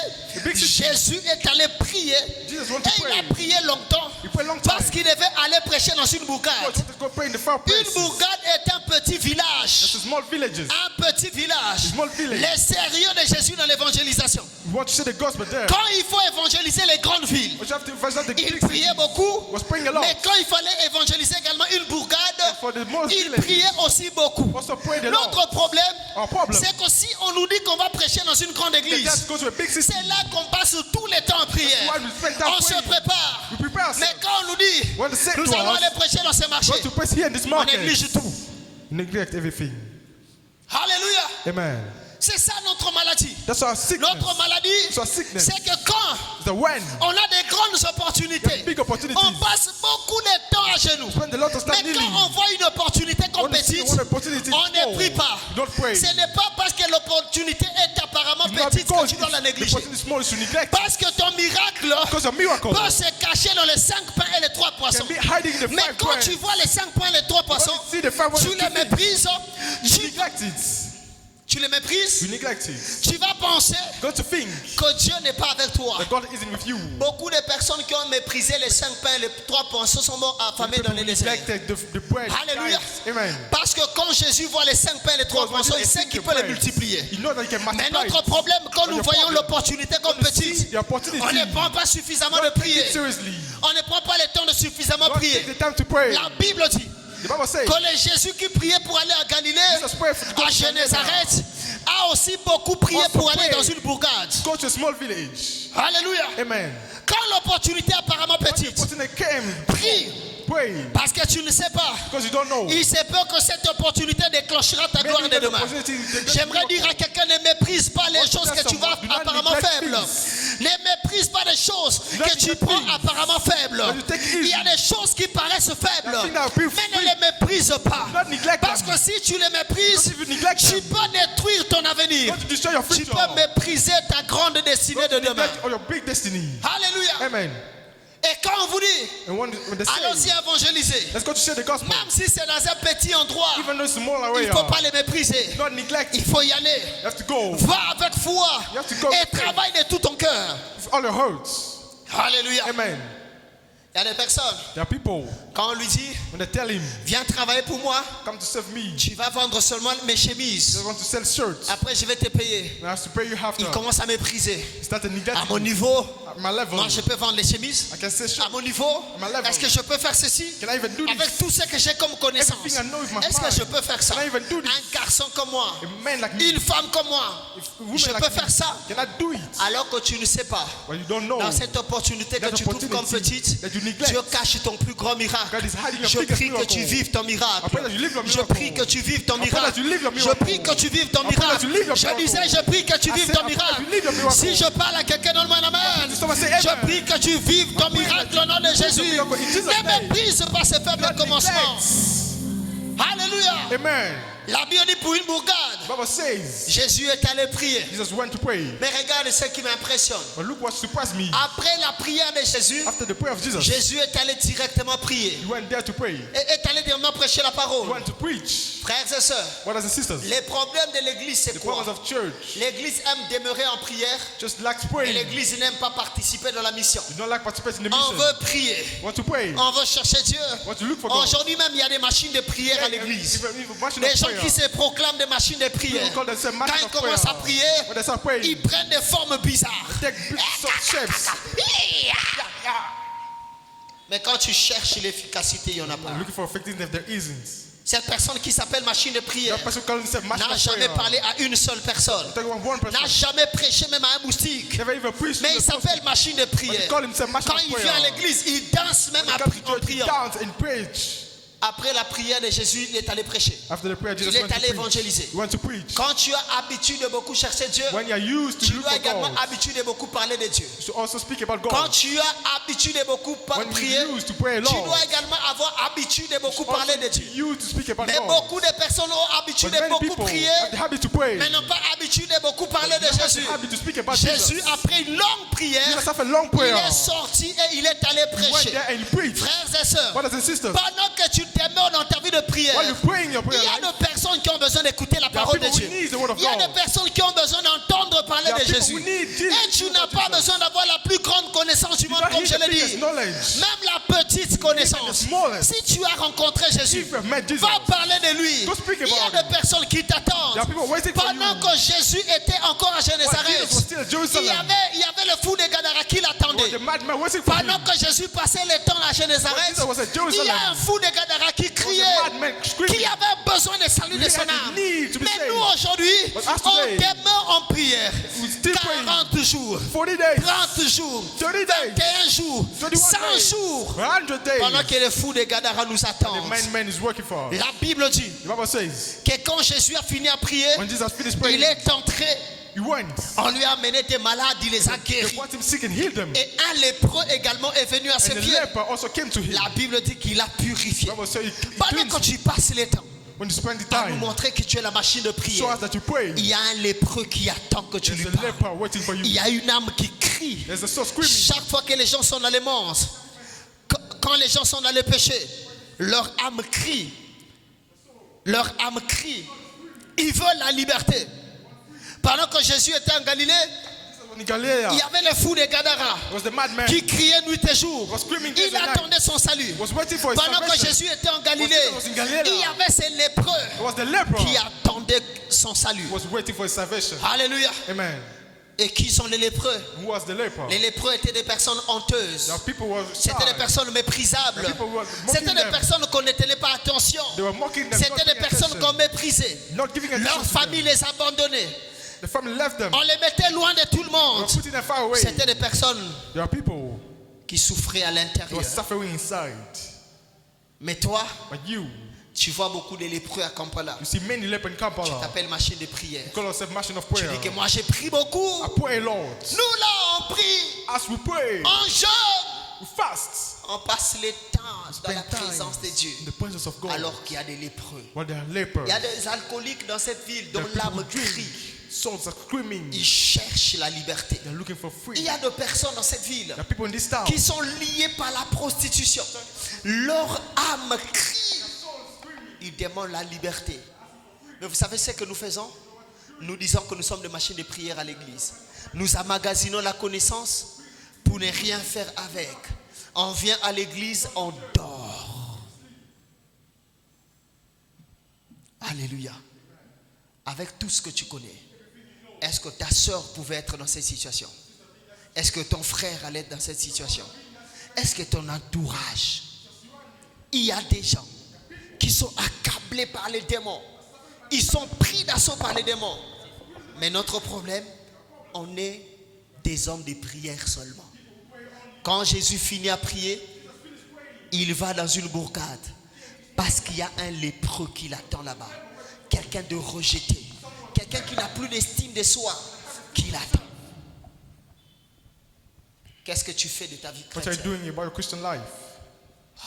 big city. Jésus est allé prier. Jesus wanted Et to il a pray. prié longtemps. He prayed a long time. Parce qu'il devait aller prêcher dans une God bourgade. wanted to go pray in the far Une places. bourgade est un petit It's village. a small villages. Un petit village. Small village. Les sérieux de Jésus dans l'évangélisation. We want to share the gospel there. Quand il faut évangéliser les grandes villes, But you have to emphasize the il big city. priait beaucoup. Was praying a lot. Mais quand il fallait évangéliser également une bourgade, For the most il villages. priait aussi beaucoup. Also prayed a lot. Notre problème, Our problem. c'est que si on nous dit qu'on va prêcher dans une grande They église, just go to a big city. c'est là qu'on passe tout le temps en prière. Why we spend time On se praying. prépare. We prepare Mais ourselves. quand on nous dit, When they say nous to allons us, aller prêcher dans ce marché, go to preach here in this on market. néglige tout. Neglect everything. Alléluia. Amen. C'est ça notre maladie. That's our sickness. Notre maladie, It's our sickness. c'est que quand The when on a des grandes opportunités, big opportunities. on passe beaucoup de temps à genoux. Spend a lot of time Mais kneeling. quand on voit une opportunité comme When you see petite, one opportunity, on ne prie pas. Don't pray. Ce n'est pas parce que l'opportunité est apparemment It's not petite que because tu dois la the négliger. opportunity is small, you should neglect. Parce que ton miracle Because a miracle peut se cacher dans les 5 pains et les 3 poissons. can be hiding in the Mais 5 quand tu bread. vois les 5 pains et les 3 poissons, When you see the 5 tu les méprises, you neglect it. tu les méprises, You neglect it. tu vas penser Go to think que Dieu n'est pas avec toi. that God isn't with you. Beaucoup de personnes qui ont méprisé les 5 pains et les 3 poissons sont morts affamés dans les déserts. Neglected the bread. Alléluia. Guys, amen. Parce que quand Jésus voit les 5 pains et les 3 poissons, il sait qu'il peut les multiplier. You know that you can Mais multiply notre it. problème, quand But nous the voyons problem, l'opportunité comme when you see petite, the opportunity, on ne prend pas suffisamment de don't take prier. it seriously. On ne prend pas le temps de suffisamment Don't prier. take the time to pray. La Bible dit The Bible says que les Jésus qui priait pour aller à Galilée, Jesus prayed for to go à to Génézareth, a aussi beaucoup prié Also pour aller pray. dans une bourgade. Go to a small village. Alléluia. Amen. Quand l'opportunité apparemment petite, Opportunity came. prie. Pray. Parce que tu ne sais pas. Because you don't know. Il se peut que cette opportunité déclenchera ta gloire Maybe de that demain. opportunity is the J'aimerais dire à quelqu'un, ne méprise pas les choses que tu vois Do not apparemment neglect faibles. Ne méprise pas les choses not que tu neglect prends things apparemment faibles. that you take Il y a easy. des choses qui paraissent faibles, That thing that appear mais ne weak. les méprise pas. Do not neglect Parce them. que si tu les méprises, Because if you neglect tu them, peux détruire ton avenir. Going to destroy your Tu future. peux mépriser ta grande destinée de demain. Neglect your big destiny. Alléluia. Amen. Et quand on vous dit, And when they allons-y say, évangéliser, let's go to share the gospel. même si c'est dans un petit endroit, Even though it's small il away, ne faut pas les mépriser. not neglect. Il You faut y aller. have to go Va avec foi You have to go et with faith. travaille de tout ton cœur. with all your hearts. Alléluia. Amen. Il y a des personnes, There are people, quand on lui dit, when they tell him, viens travailler pour moi, come to serve me, tu vas vendre seulement mes they chemises. want to sell shirts. Après, je vais te payer. And I have to pay you after. Il commence à mépriser. Start to neglect À mon you. niveau, At my level, moi je peux vendre les chemises. I can say À shirt. mon niveau, my level. est-ce que je peux faire ceci? Can I even do Avec this? tout ce que j'ai comme connaissance, Everything I know with my est-ce que mind. je peux faire ça? Can I even do this? Un garçon comme moi, A man like me, une femme comme moi, if a woman je like peux me, faire ça can I do it? alors que tu ne sais pas. But you don't know. Dans cette opportunité que That tu trouves comme opportunity petite, that you neglect. Dieu cache ton plus grand miracle. God is hiding your Je biggest prie que tu miracle. vives ton I miracle. pray that you live your Je miracle. prie que tu vives ton I pray that miracle. you live your Je miracle. prie que tu vives ton I pray that miracle. you live your Je miracle. disais, je prie que tu I vives said, ton I pray that miracle. you live your miracle. Si je parle à quelqu'un, donne-moi un amen. Someone say Je amen. prie que tu vives ton miracle au nom de Jésus. miracle in Jesus' Ne name. méprise pas ces faibles Not commencements. neglect. Alléluia. Amen. La Bible dit pour une bourgade, The Bible says Jésus est allé prier. Jesus went to pray. Mais regarde ce qui m'impressionne. But look what surprised me. Après la prière de Jésus, After the prayer of Jesus, Jésus est allé directement prier. he went there to pray. Et est allé directement prêcher la He parole. went to preach. Frères et sœurs, Brothers and sisters, les problèmes de l'église, c'est the quoi? problems of church L'église aime demeurer en prière just lacks et praying. l'église n'aime pas participer dans la mission. You don't like participating in the On mission. veut prier, You want to pray. on veut chercher Dieu. You want to look for God. Aujourd'hui même, il y a des machines de prière à l'église. Des gens qui se proclament des machines de prière. People call themselves Quand machine ils of commencent à prayer. prier, When they start praying, ils prennent des formes bizarres. take big shapes. Mais quand tu cherches l'efficacité, il n'y en a pas. I'm looking for effectiveness, there isn't. Cette personne qui s'appelle machine de prière That person calling himself machine n'a of jamais prayer. parlé à une seule personne. Take one person. N'a jamais prêché même à un moustique. Never even preached to Mais the il person. s'appelle machine de But prière. he call himself machine Quand of il vient à prayer. l'église, il danse même When he en comes to church, he priant. dance and preach. Après la prière de Jésus, il est allé prêcher. After the prayer, Jesus Il est went to allé preach. évangéliser. He went to preach. Quand tu as habitude de beaucoup chercher Dieu, When you are used to tu look dois for également God, habitude de beaucoup parler de Dieu. you should also speak about Quand God. tu as habitude de beaucoup When prier, you used to pray tu alone, dois également avoir habitude de beaucoup also parler de Dieu. you to speak about Mais God. beaucoup de personnes ont habitude But de many beaucoup people prier, have the habit to pray. mais n'ont pas habitude de beaucoup parler de They have Jésus. the habit to speak about Jésus, Jesus. après une longue prière, Jesus after a long il prayer, est sorti et il est allé he went prêcher. there and he preached. Frères et sœurs, Brothers and sisters, pendant que tu demeures dans ta vie de prière, while you pray in your il prayer y a life, des personnes qui ont besoin d'écouter la there are parole de people Dieu. who need the word of Il y a God. des personnes qui ont besoin d'entendre parler There are de people Jésus. who need Jesus Et tu n'as pas besoin d'avoir la plus grande connaissance du You monde, don't comme need je the l'ai biggest dit. knowledge. Même la petite connaissance. the smallest. Si tu as rencontré Jésus, If you have met Jesus, va parler de lui. Go speak Il y a about des personnes qui t'attendent. there are people waiting for Pendant you. que Jésus était encore à While Génézareth, Jesus was still at il y Jerusalem, avait le fou de Gadara qui l'attendait. the madman waiting for him. Pendant que Jésus passait le temps à Génézareth, When Jesus was at il Jerusalem, y a un fou de Gadara qui there was criait, a madman screaming. qui avait besoin de salut de He son had the âme. need to be Mais saved. nous aujourd'hui, But us on today, demeure en prière. we still praying. 40 jours, 40 days, 30 jours, 30 days, 21 jours, 21 100 days, jours. 100 days. Pendant que le fou de Gadara nous attend. The man is working for. La Bible dit The Bible says, que quand Jésus a fini à prier, when Jesus finished il praying, est entré, he went. on lui a amené des malades, il les a They guéris. brought him sick and healed them. Et un lépreux également est venu à ses And the pieds. leper also came to him. La Bible dit qu'il a purifié. The Bible says he Pendant cleansed que him. tu passes le temps When you spend the à nous time, montrer que tu es la machine de show prière, us that you pray. il y a un lépreux qui attend que tu lui There's a parles. leper waiting for Il you. y a une âme qui crie. There's a soul screaming. Chaque fois que les gens sont dans les manches, quand les gens sont dans le péché, leur âme crie. Leur âme crie. Ils veulent la liberté. Pendant que Jésus était en Galilée, In Galilee, il y avait le fou de Gadara was the madman. qui criait nuit et jour. Was screaming day Il and night. attendait son salut. Was waiting for his Pendant que salvation. Jésus était en Galilée, Was in Galilee. il y avait ces lépreux It was the leper qui attendaient son salut. who was waiting for his salvation. Alléluia. Amen. Et qui sont les lépreux? Who was the leper? Les lépreux étaient des personnes honteuses. The people were shy. C'était des personnes méprisables. The people were mocking C'était des them. personnes qu'on ne tenait pas attention. They were mocking them, C'était not des paying personnes attention. qu'on méprisait. Not giving attention Leur to famille them. les abandonnait. The family left them. On les mettait loin de tout le They were monde. putting them far away. C'était des personnes There are people qui souffraient à who l'intérieur. are suffering inside. Mais toi, But you tu vois beaucoup de lépreux à Kampala. see many lepers in Tu Kampala. t'appelles machine de prière. Call yourself machine of Tu prayer. dis que moi j'ai prié beaucoup. I pray a lot. Nous là on prie, As we pray, on jeûne, we fast. on passe le temps dans la Spend time présence de Dieu. in the presence of God. Alors qu'il y a des lépreux. But there are lepers. Il y a des alcooliques dans cette ville dont There are people l'âme who drink. crie. Souls are screaming. Ils cherchent la liberté. They're looking for Il free. y a des personnes dans cette ville There are people in this town. qui sont liées par la prostitution. Leur âme crie. Ils demandent la liberté. Mais vous savez ce que nous faisons? Nous disons que nous sommes des machines de prière à l'église. Nous amagasinons la connaissance pour ne rien faire avec. On vient à l'église, on dort. Alléluia. Avec tout ce que tu connais, est-ce que ta soeur pouvait être dans cette situation? Est-ce que ton frère allait être dans cette situation? Est-ce que ton entourage? Il y a des gens qui sont accablés par les démons. Ils sont pris d'assaut par les démons. Mais notre problème, on est des hommes de prière seulement. Quand Jésus finit à prier, il va dans une bourgade. Parce qu'il y a un lépreux qui l'attend là-bas. Quelqu'un de rejeté. Quelqu'un qui n'a plus d'estime de soi. Qui l'attend. Qu'est-ce que tu fais de ta vie What are you chrétienne? doing about your Christian life?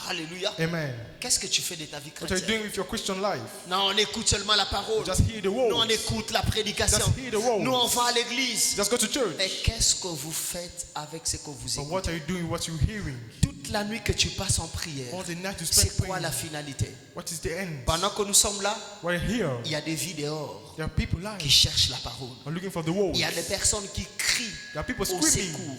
Alléluia. Amen. Qu'est-ce que tu fais de ta vie What are you chrétienne? doing with your Christian life? Non, on écoute seulement la parole. Just hear the Nous, on words. écoute la prédication. Just hear the words. Nous, on va à l'église. Just go to church. Mais qu'est-ce que vous faites avec ce que vous But écoutez? what are you doing with what you're hearing? Toute la nuit que tu passes en prière, All the night you spend c'est quoi praying. la finalité? What is the end? Pendant que nous sommes là, We're here. il y a des vies dehors There are people qui lying. cherchent la parole. Are looking for the words. Il y a des personnes qui crient There are people au screaming. secours.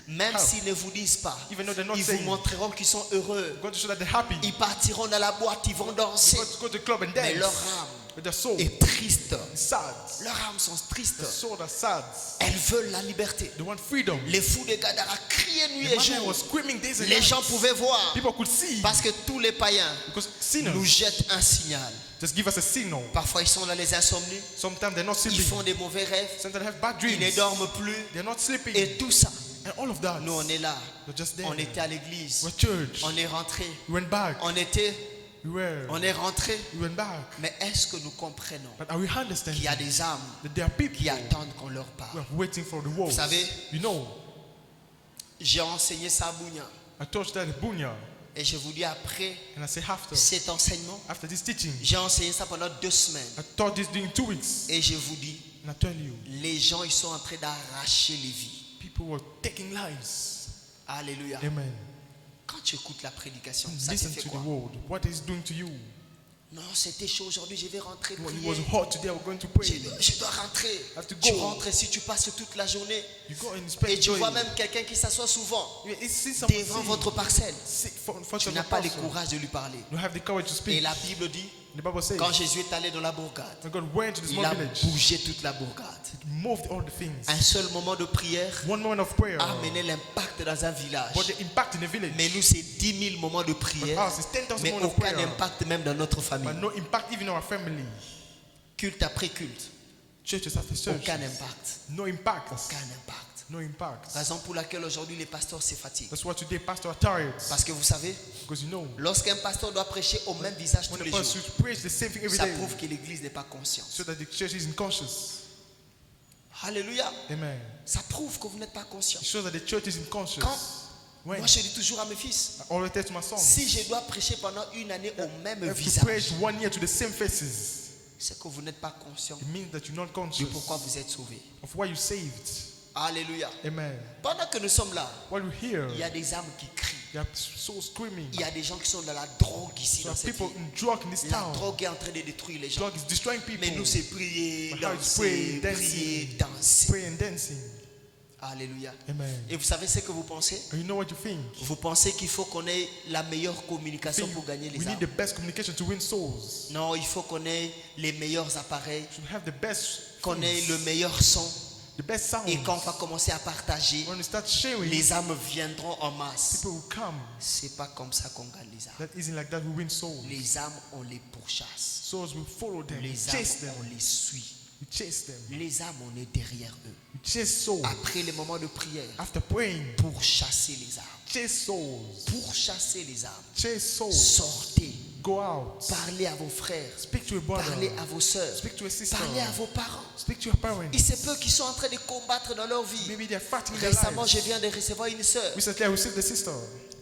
Même Help. s'ils ne vous disent pas, Even though they're not ils vous saying. montreront qu'ils sont heureux. Going to show that they're happy. Ils partiront dans la boîte, ils vont danser. Go to the club and Mais dance. leur âme But their soul est triste. is sad. Leurs âmes sont tristes. The soul are sad. Elles veulent la liberté. They want freedom. Les fous de Gadara criaient nuit et The man jour. was screaming days and Les nights. gens pouvaient voir. People could see. Parce que tous les païens Because nous sinners jettent un signal. just give us a signal. Parfois ils sont dans les insomnies. Sometimes they're not Ils sleeping. font des mauvais rêves. Sometimes they have bad Ils ne dreams. dorment plus. They're not sleeping. Et tout ça. And all of that. Nous on est là. They're just there. On était à l'église. We're church. On est rentré. We went back. On était. We On est rentré. went back. Mais est-ce que nous comprenons But are we qu'il understanding y a des âmes that there are people qui who attendent qu'on leur parle? are waiting for the words? Vous savez, You know, j'ai enseigné ça à Bounia. I taught that at Bunya, Et je vous dis après and I say cet enseignement, after this teaching, j'ai enseigné ça pendant 2 semaines. I taught this during 2 weeks, Et je vous dis, and I tell you, les gens ils sont en train d'arracher les vies. people were taking lives. Alléluia. Amen. Quand tu écoutes la prédication, ça te Listen fait to the quoi? word. What is it doing to you? Non, c'était chaud aujourd'hui, je vais rentrer Well, it prier. was hot today. We're going to pray. Je dois rentrer. have to Tu go. rentres et si tu passes toute la journée You go and et spend tu joy. vois même quelqu'un qui s'assoit souvent You see someone devant sitting votre parcelle. for Tu the n'as pas le pastor. courage de lui parler. You have the courage to Et speak. la Bible dit, The Bible says, quand Jésus est allé dans la bourgade, when God went to the il small a village, bougé toute la bourgade. He moved all the things. Un seul moment de prière One moment of prayer, a amené l'impact dans un village. but the impact in the village. Mais nous, c'est 10 000 moments de But prière, ours is 10,000 mais moments of aucun prayer, impact même dans notre famille. but no impact even in our family. Culte après culte, Churches after churches, aucun impact. no impact. Aucun impact. No impact. Raison pour laquelle aujourd'hui les pasteurs se fatiguent. That's why today pastors are tired. Parce que vous savez, Because you know, lorsqu'un pasteur doit prêcher au même visage tous when les the pastor jours, should preach the same thing every ça day, prouve que l'église n'est pas consciente. so that the church is unconscious. Alléluia. Amen. Ça prouve que vous n'êtes pas conscient. It shows that the church is unconscious. Quand When moi je dis toujours à mes fils, I always tell to my sons, si je dois prêcher pendant une année au même you have to visage, preach 1 year to the same faces. c'est que vous n'êtes pas conscient It means that you're not de conscious pourquoi vous êtes sauvés. of why you saved. Alléluia. Amen. Pendant que nous sommes là, While we're here, il y a des âmes qui crient. you have souls screaming. Il y a des gens qui sont dans la drogue ici There dans are cette people ville. in drug in this La town. drogue est en train de détruire les gens. Drug is destroying people. Mais nous, c'est prier, But now it's danser, pray, prier, dancing, danser. pray and dancing. Alléluia. Amen. Et vous savez ce que vous pensez? And you know what you think? Vous pensez qu'il faut qu'on ait la meilleure communication pour gagner We les need âmes? the best communication to win souls. Non, il faut qu'on ait les meilleurs appareils, We should have the best qu'on ait things. le meilleur son, the best sounds. Et quand on va commencer à partager, When we start sharing, les âmes viendront en masse. people will come. C'est pas comme ça qu'on gagne les âmes. That isn't like that we win souls. Les âmes, on les pourchasse. Souls will follow them. We Les chase âmes, them. on les suit. We chase them. Les âmes, on est derrière eux. We chase souls. Après les moments de prière, After praying, pour chasser les âmes. chase souls. Pour chasser les âmes. Chase souls. Sortez. Go out. Parlez à vos frères. Speak to a brother. Parlez à vos sœurs. Speak to a sister. Parlez à vos parents. Speak to your parents. Il se peut qu'ils sont en train de combattre dans leur vie. Maybe they're fighting their Récemment, je lives. viens de recevoir une sœur. Recently, I received a sister.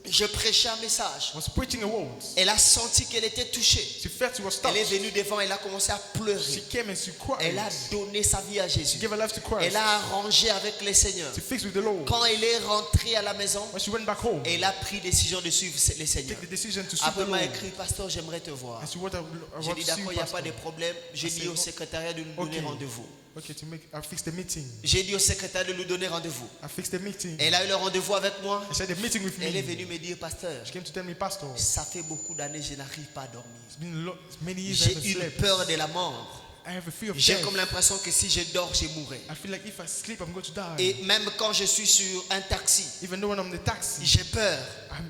Je prêchais un message. Was preaching a word. Elle a senti qu'elle était touchée. She felt she was Elle est touched. venue devant, elle a commencé à She pleurer. came and she cried. Elle a donné sa vie à Jésus. She gave her life to Christ. Elle a arrangé avec le Seigneur. She fixed with the Lord. Quand elle est rentrée à la maison, When she went back home, elle a pris décision de suivre le Seigneur. take the decision to serve the Après, elle m'a Lord. écrit, pasteur, j'aimerais te voir. And she went J'ai about dit, to see d'accord, you, il n'y a pas pastor. de problème. J'ai dit au secrétariat de nous donner Okay. rendez-vous. Okay, I fixed the meeting. J'ai dit au secrétaire de nous donner rendez-vous. I fixed the meeting. Elle a eu le rendez-vous avec moi. She had a meeting with Elle est me. venue me dire, pasteur, She came to tell me, Pastor, ça fait beaucoup d'années, je n'arrive pas à dormir. it's been many years I J'ai haven't une slept. peur de la mort. I have a fear of J'ai death. comme l'impression que si je dors, je mourrai. I feel like if I sleep, I'm going to die. Et même quand je suis sur un taxi, Even though when I'm in the taxi, j'ai peur.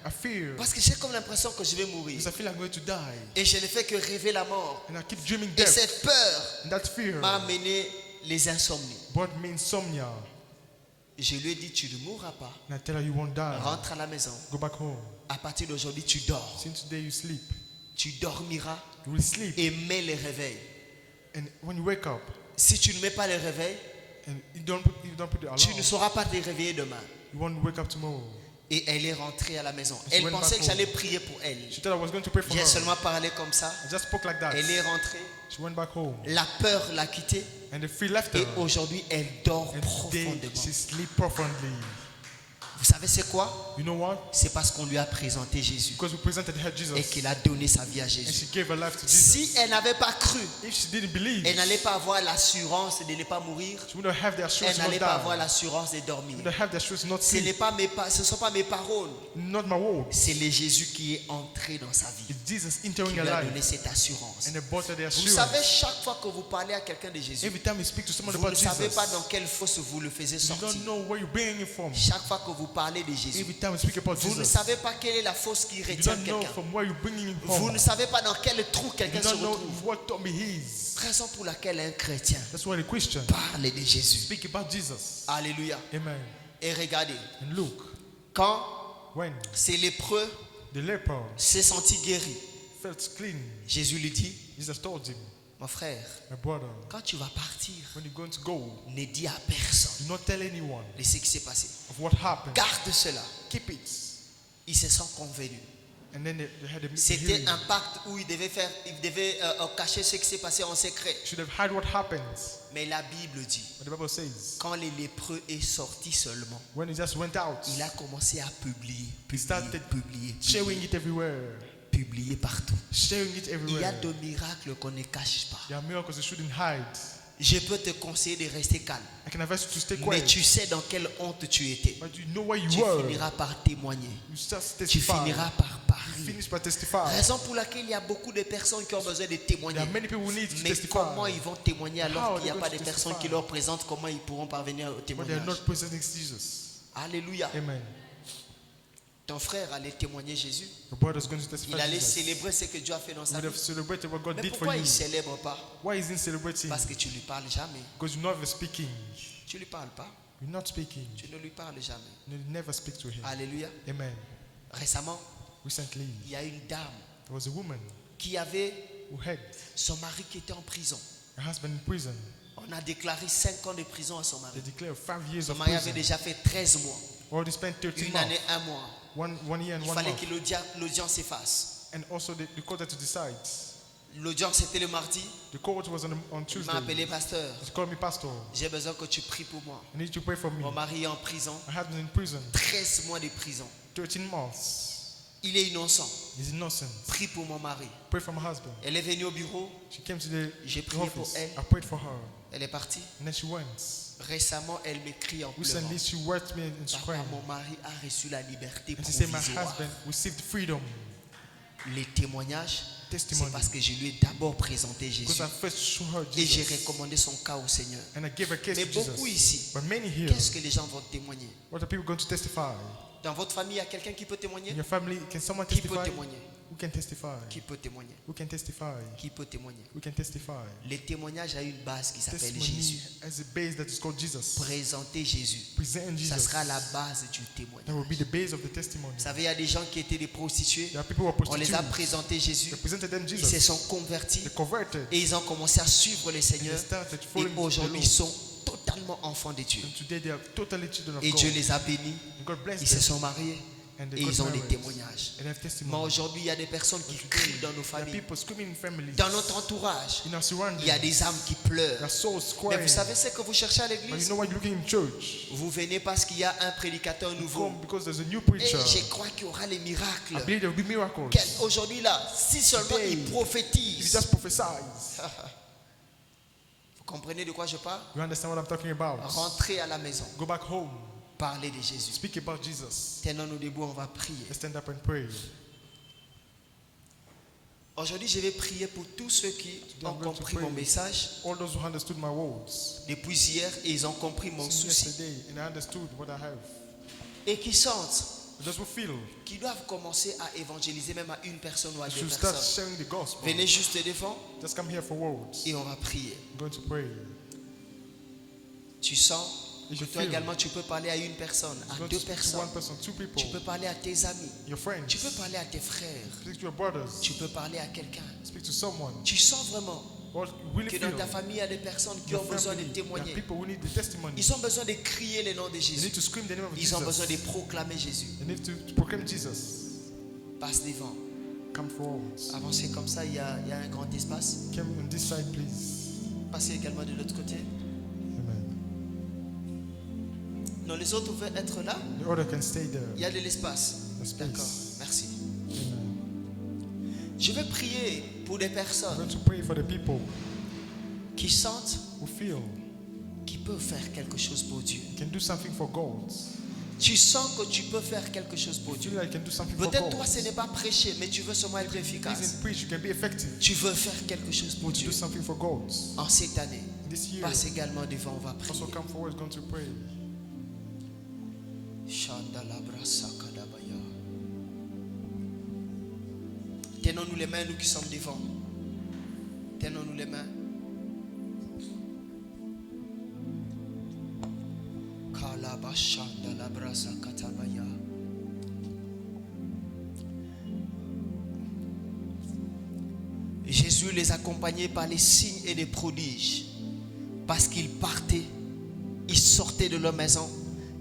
I fear. Parce que j'ai comme l'impression que je vais mourir. Because I feel I'm going to die. Et je ne fais que rêver la mort. And I keep dreaming Et death. cette peur And that fear m'a amené les insomnies. brought me insomnia. Je lui ai dit, tu ne mourras pas. And I tell her, you won't die. Rentre à la maison. Go back home. À partir d'aujourd'hui, tu dors. Since today you sleep, Tu dormiras you will sleep. et mets les réveils. And when you wake up, Si tu ne mets pas les réveils, and you don't put the tu ne alarm, sauras pas te réveiller demain. you won't wake up tomorrow. Et elle est rentrée à la maison. she Elle went pensait back que j'allais home. prier pour elle. She thought I was going to pray for J'ai her. seulement parlé comme ça. I just spoke like that. Elle est rentrée. She went back home. La peur l'a quittée. And the fear left Et her. aujourd'hui, elle dort And today profondément. she sleep profoundly. Vous savez c'est quoi? You know what? C'est parce qu'on lui a présenté Jésus. Because we presented her Et Jesus. qu'il a donné sa vie à And Jésus. she gave her life to Jesus. Si elle n'avait pas cru, If she didn't believe, elle n'allait pas avoir l'assurance de ne pas mourir. she wouldn't have the Elle assurance not n'allait pas avoir die. l'assurance de dormir. Wouldn't have the assurance not Ce ne sleep. sont pas mes paroles. Not my words. C'est le Jésus qui est entré dans sa vie. It's Jesus Qui entering lui her a life. donné cette assurance. And they brought her the Vous assurance. savez, chaque fois que vous parlez à quelqu'un de Jésus, Every time you speak to someone vous ne about savez Jesus, pas dans quelle fosse vous le faisiez you sortir. don't know where you're bringing it from. Chaque fois que vous parlez de Jésus, Every time you speak about vous ne Jesus, savez pas quelle est la fosse qui you retient don't know quelqu'un. from where you're bringing it Vous from. ne savez pas dans quel trou You quelqu'un se don't know retrouve. what tomb he is. Raison pour laquelle un chrétien That's why the Christian parle de Jésus. speak about Jesus. Alléluia. Amen. Et regardez, And look, quand when ces lépreux the leper s'est senti guéri, felt clean, Jésus lui dit, Jesus told him, mon frère, my brother, quand tu vas partir, when you're going to go, ne dis à personne do not tell anyone de ce qui s'est passé. of what happened. Garde cela. Keep it. Ils se sont convenus. And then they had a C'était hearing. un pacte où ils devaient cacher ce qui s'est passé en secret. Should have hide what happened. Mais la Bible dit, But the Bible says, quand les lépreux est sorti seulement, when he just went out, il a commencé à publier, started publier sharing it everywhere. publier partout. Sharing it Il y a everywhere. de miracles qu'on ne cache pas. There are miracles you shouldn't hide. Je peux te conseiller de rester calme. I can advise you to stay Mais quiet. tu sais dans quelle honte tu étais. But you know where Tu you were. finiras par témoigner. You just Tu testify. finiras par You parler. finish by testify. Raison pour laquelle il y a beaucoup de personnes qui ont besoin de témoigner. There are many people who need to Mais testify. comment ils vont témoigner How alors are qu'il n'y a they pas going de to personnes testify? qui leur présentent comment ils pourront parvenir au But they are témoignage? not presenting Jesus. Alléluia. Amen. Ton frère allait témoigner Jésus. Your brother is going to testify Il allait Jesus. célébrer ce que Dieu a fait dans You sa would have vie. celebrated what God Mais did for pourquoi il you. ne célèbre pas? Why isn't celebrating? Parce que tu ne lui parles jamais. Because you're not speaking. Tu ne lui parles pas. You're not speaking. Tu ne lui parles jamais. You never speak to him. Alléluia. Amen. Récemment, Recently, il y a une dame there was a woman qui avait who had son mari qui était en prison. her husband in prison. On a déclaré 5 ans de prison à son mari. They declared 5 years Son of mari avait prison. déjà fait 13 mois. Already spent 13 Une months. année, 1 mois. One year and Il 1 fallait month. que l'audience s'efface. And also the court had to decide. L'audience était le mardi. The court was on Il m'a Tuesday. appelé pasteur. He called me pastor. J'ai besoin que tu pries pour moi. I need you to pray for me. Mon mari est en prison. My husband in prison. 13 mois de prison. 13 months. Il est innocent. He's innocent. Prie pour mon mari. Pray for my husband. Elle est venue au bureau. She came to the J'ai prié pour office. elle. I prayed for her. Elle est partie. And then she went. Récemment, elle m'écrit en pleurant. Recently, she wrote me and she Papa, cried. mon mari a reçu la liberté And she said, my provisoire. husband received freedom. Les témoignages testimony. parce que je lui ai d'abord présenté Because Jésus. I first showed her Et j'ai Jesus. recommandé son cas au Seigneur. And I gave a case Mais to beaucoup Jesus. ici, But many here, qu'est-ce que les gens vont témoigner? what are people going to testify? Dans votre famille, il y a quelqu'un qui peut témoigner? In your family, can someone Qui peut testify? témoigner? Who can testify? Qui peut témoigner? Who can testify? Qui peut témoigner? Who can testify? Le témoignage a une base qui s'appelle Testimony Jésus. has a base that is called Jesus. Présenter Jésus. Present Ça Jesus. sera la base du That témoignage. will be the base of the testimony. Vous savez, il y a des gens qui étaient des prostituées. There are people who are On les a prostitutes. présenté Jésus. They presented them Ils se Jesus. sont convertis. They converted. Et ils ont commencé à suivre le And Seigneur. they started Et following the aujourd'hui, ils Lord. sont totalement enfants de Dieu. And today they are totally children of Et God. Dieu les a bénis. And God bless Ils se them. sont mariés. And they Et got ils ont des married. témoignages. And they have Mais testimony. aujourd'hui, il y a des personnes qui crient dans nos There are familles. people screaming in families. Dans notre entourage, In our surroundings. il y a des âmes qui There pleurent. are souls Mais crying. vous savez ce que vous cherchez à But you l'église? know what you're looking in church? Vous venez parce qu'il y a un prédicateur nouveau. Come because there's a new Et preacher. je crois qu'il y aura les I miracles. believe there will be miracles. Aujourd'hui là, si seulement Today, il If you prophétise. just prophesize. Vous comprenez de quoi je parle? You understand what I'm talking about? Rentrez à la maison. Go back home. Parlez de Jésus. Speak about Jesus. Tenons-nous debout, on va prier. Let's stand up and pray. Aujourd'hui, je vais prier pour tous ceux qui ont I'm going to compris mon pray. message All those who understood my words depuis hier et ils ont compris mon since souci. yesterday and I understood what I have. Et qui sentent Those who feel qu'ils doivent commencer à évangéliser même à une personne ou à deux should start personnes. sharing the gospel. Venez juste devant Just come here for words. et on va prier. I'm going to pray. Tu sens Et que je toi feel. également tu peux parler à une personne, You're à going deux to speak to personnes. one person, two people, Tu peux parler à tes amis. your friends. Tu peux parler à tes frères. Speak to your brothers. Tu peux parler à quelqu'un. Speak to someone. Tu sens vraiment Or really que feel dans ta famille, il y a des personnes qui your ont besoin de family. There are témoigner. people who need the testimony. Ils ont besoin de crier le nom de They Jésus. need to scream the name of Ils ont besoin de Jesus. proclamer Jésus. They need to proclaim Jesus. Passe devant. Come forward. Avancez comme ça, il y a un grand espace. Come on this side, please. Passez également de l'autre côté. Amen. Non, les autres veulent être là. The other can stay there. Il y a de l'espace. The space. D'accord, merci. Amen. Je vais prier pour des I'm personnes going to pray for the people qui sentent who feel qu'ils peuvent faire quelque chose pour Dieu. you can do something for God. Tu sens que tu peux faire quelque chose pour You Dieu. feel like you can do something for Peut-être God. toi, ce n'est pas prêcher, mais tu veux seulement être Please efficace. in preach, you can be effective. Tu veux faire quelque chose pour To Dieu. do something for God. En cette année, This year, passe également devant, on va also prier. come forward, going to pray. Shandalabrasakadabaya. Tenons-nous les mains, nous qui sommes devant. Tenons-nous les mains. Kalabashandalabrasakatabaya. Jésus les accompagnait par les signes et les prodiges parce qu'ils partaient, ils sortaient de leur maison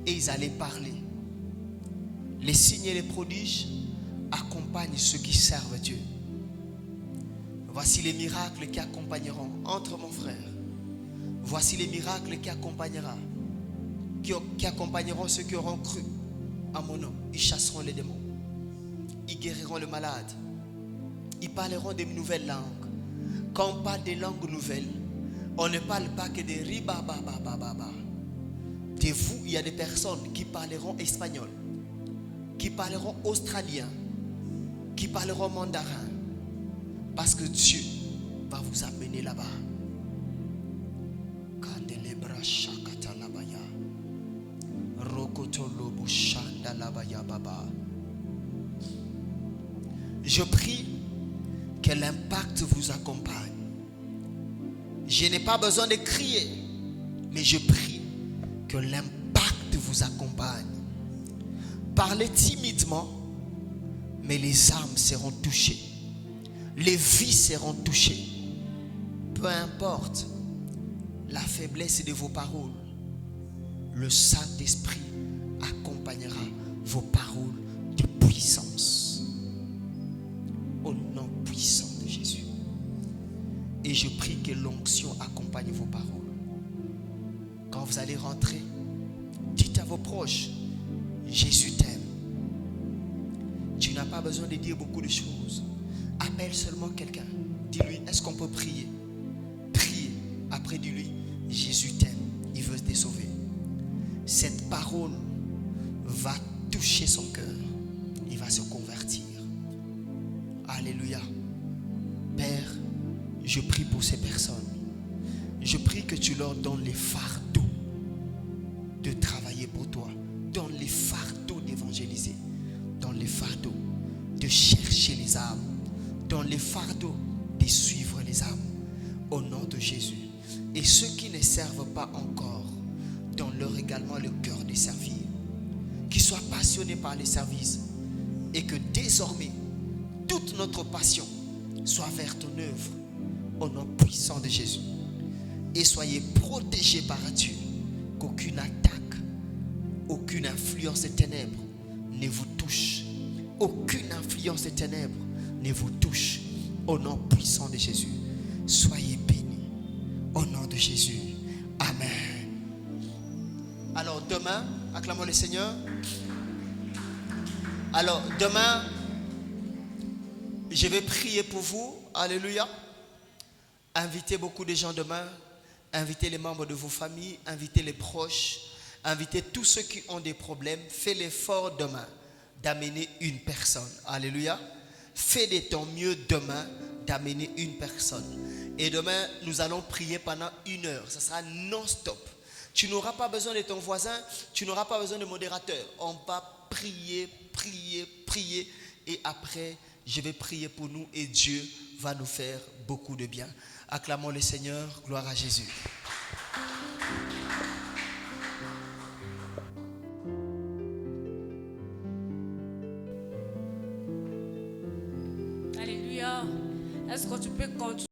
et ils allaient parler. Les signes et les prodiges accompagnent ceux qui servent Dieu. Voici les miracles qui accompagneront. Entre mon frère. Voici les miracles qui accompagneront ceux qui auront cru à mon nom. Ils chasseront les démons. Ils guériront le malade. Ils parleront de nouvelles langues. Quand on parle des langues nouvelles, on ne parle pas que de ribababababa. De vous, il y a des personnes qui parleront espagnol, qui parleront australien, qui parleront mandarin. Parce que Dieu va vous amener là-bas. Kandelebra shakatalabaya. Rokotolobo shandalabaya baba. Je prie que l'impact vous accompagne. Je n'ai pas besoin de crier, mais je prie que l'impact vous accompagne. Parlez timidement, mais les âmes seront touchées. Les vies seront touchées. Peu importe la faiblesse de vos paroles, le Saint-Esprit accompagnera vos paroles de puissance. Au nom puissant de Jésus. Et je prie que l'onction accompagne vos paroles. Quand vous allez rentrer, dites à vos proches, Jésus t'aime. Tu n'as pas besoin de dire beaucoup de choses. Appelle seulement quelqu'un. Dis-lui, est-ce qu'on peut prier? Priez. Après, dis-lui, Jésus t'aime. Il veut te sauver. Cette parole va toucher son cœur. Il va se convertir. Alléluia. Je prie pour ces personnes. Je prie que tu leur donnes les fardeaux de travailler pour toi. Donne les fardeaux d'évangéliser. Donne les fardeaux de chercher les âmes. Donne les fardeaux de suivre les âmes. Au nom de Jésus. Et ceux qui ne servent pas encore, donne-leur également le cœur de servir. Qu'ils soient passionnés par les services. Et que désormais, toute notre passion soit vers ton œuvre. Au nom puissant de Jésus. Et soyez protégés par Dieu. Qu'aucune attaque, aucune influence des ténèbres ne vous touche. Aucune influence des ténèbres ne vous touche. Au nom puissant de Jésus. Soyez bénis. Au nom de Jésus. Amen. Alors demain, acclamons le Seigneur. Alors demain, je vais prier pour vous. Alléluia. Invitez beaucoup de gens demain. Invitez les membres de vos familles. Invitez les proches. Invitez tous ceux qui ont des problèmes. Fais l'effort demain d'amener une personne. Alléluia. Fais de ton mieux demain d'amener une personne. Et demain, nous allons prier pendant 1 heure. Ça sera non-stop. Tu n'auras pas besoin de ton voisin. Tu n'auras pas besoin de modérateur. On va prier, prier, prier. Et après, je vais prier pour nous. Et Dieu va nous faire beaucoup de bien. Acclamons le Seigneur. Gloire à Jésus. Alléluia. Est-ce que tu peux continuer?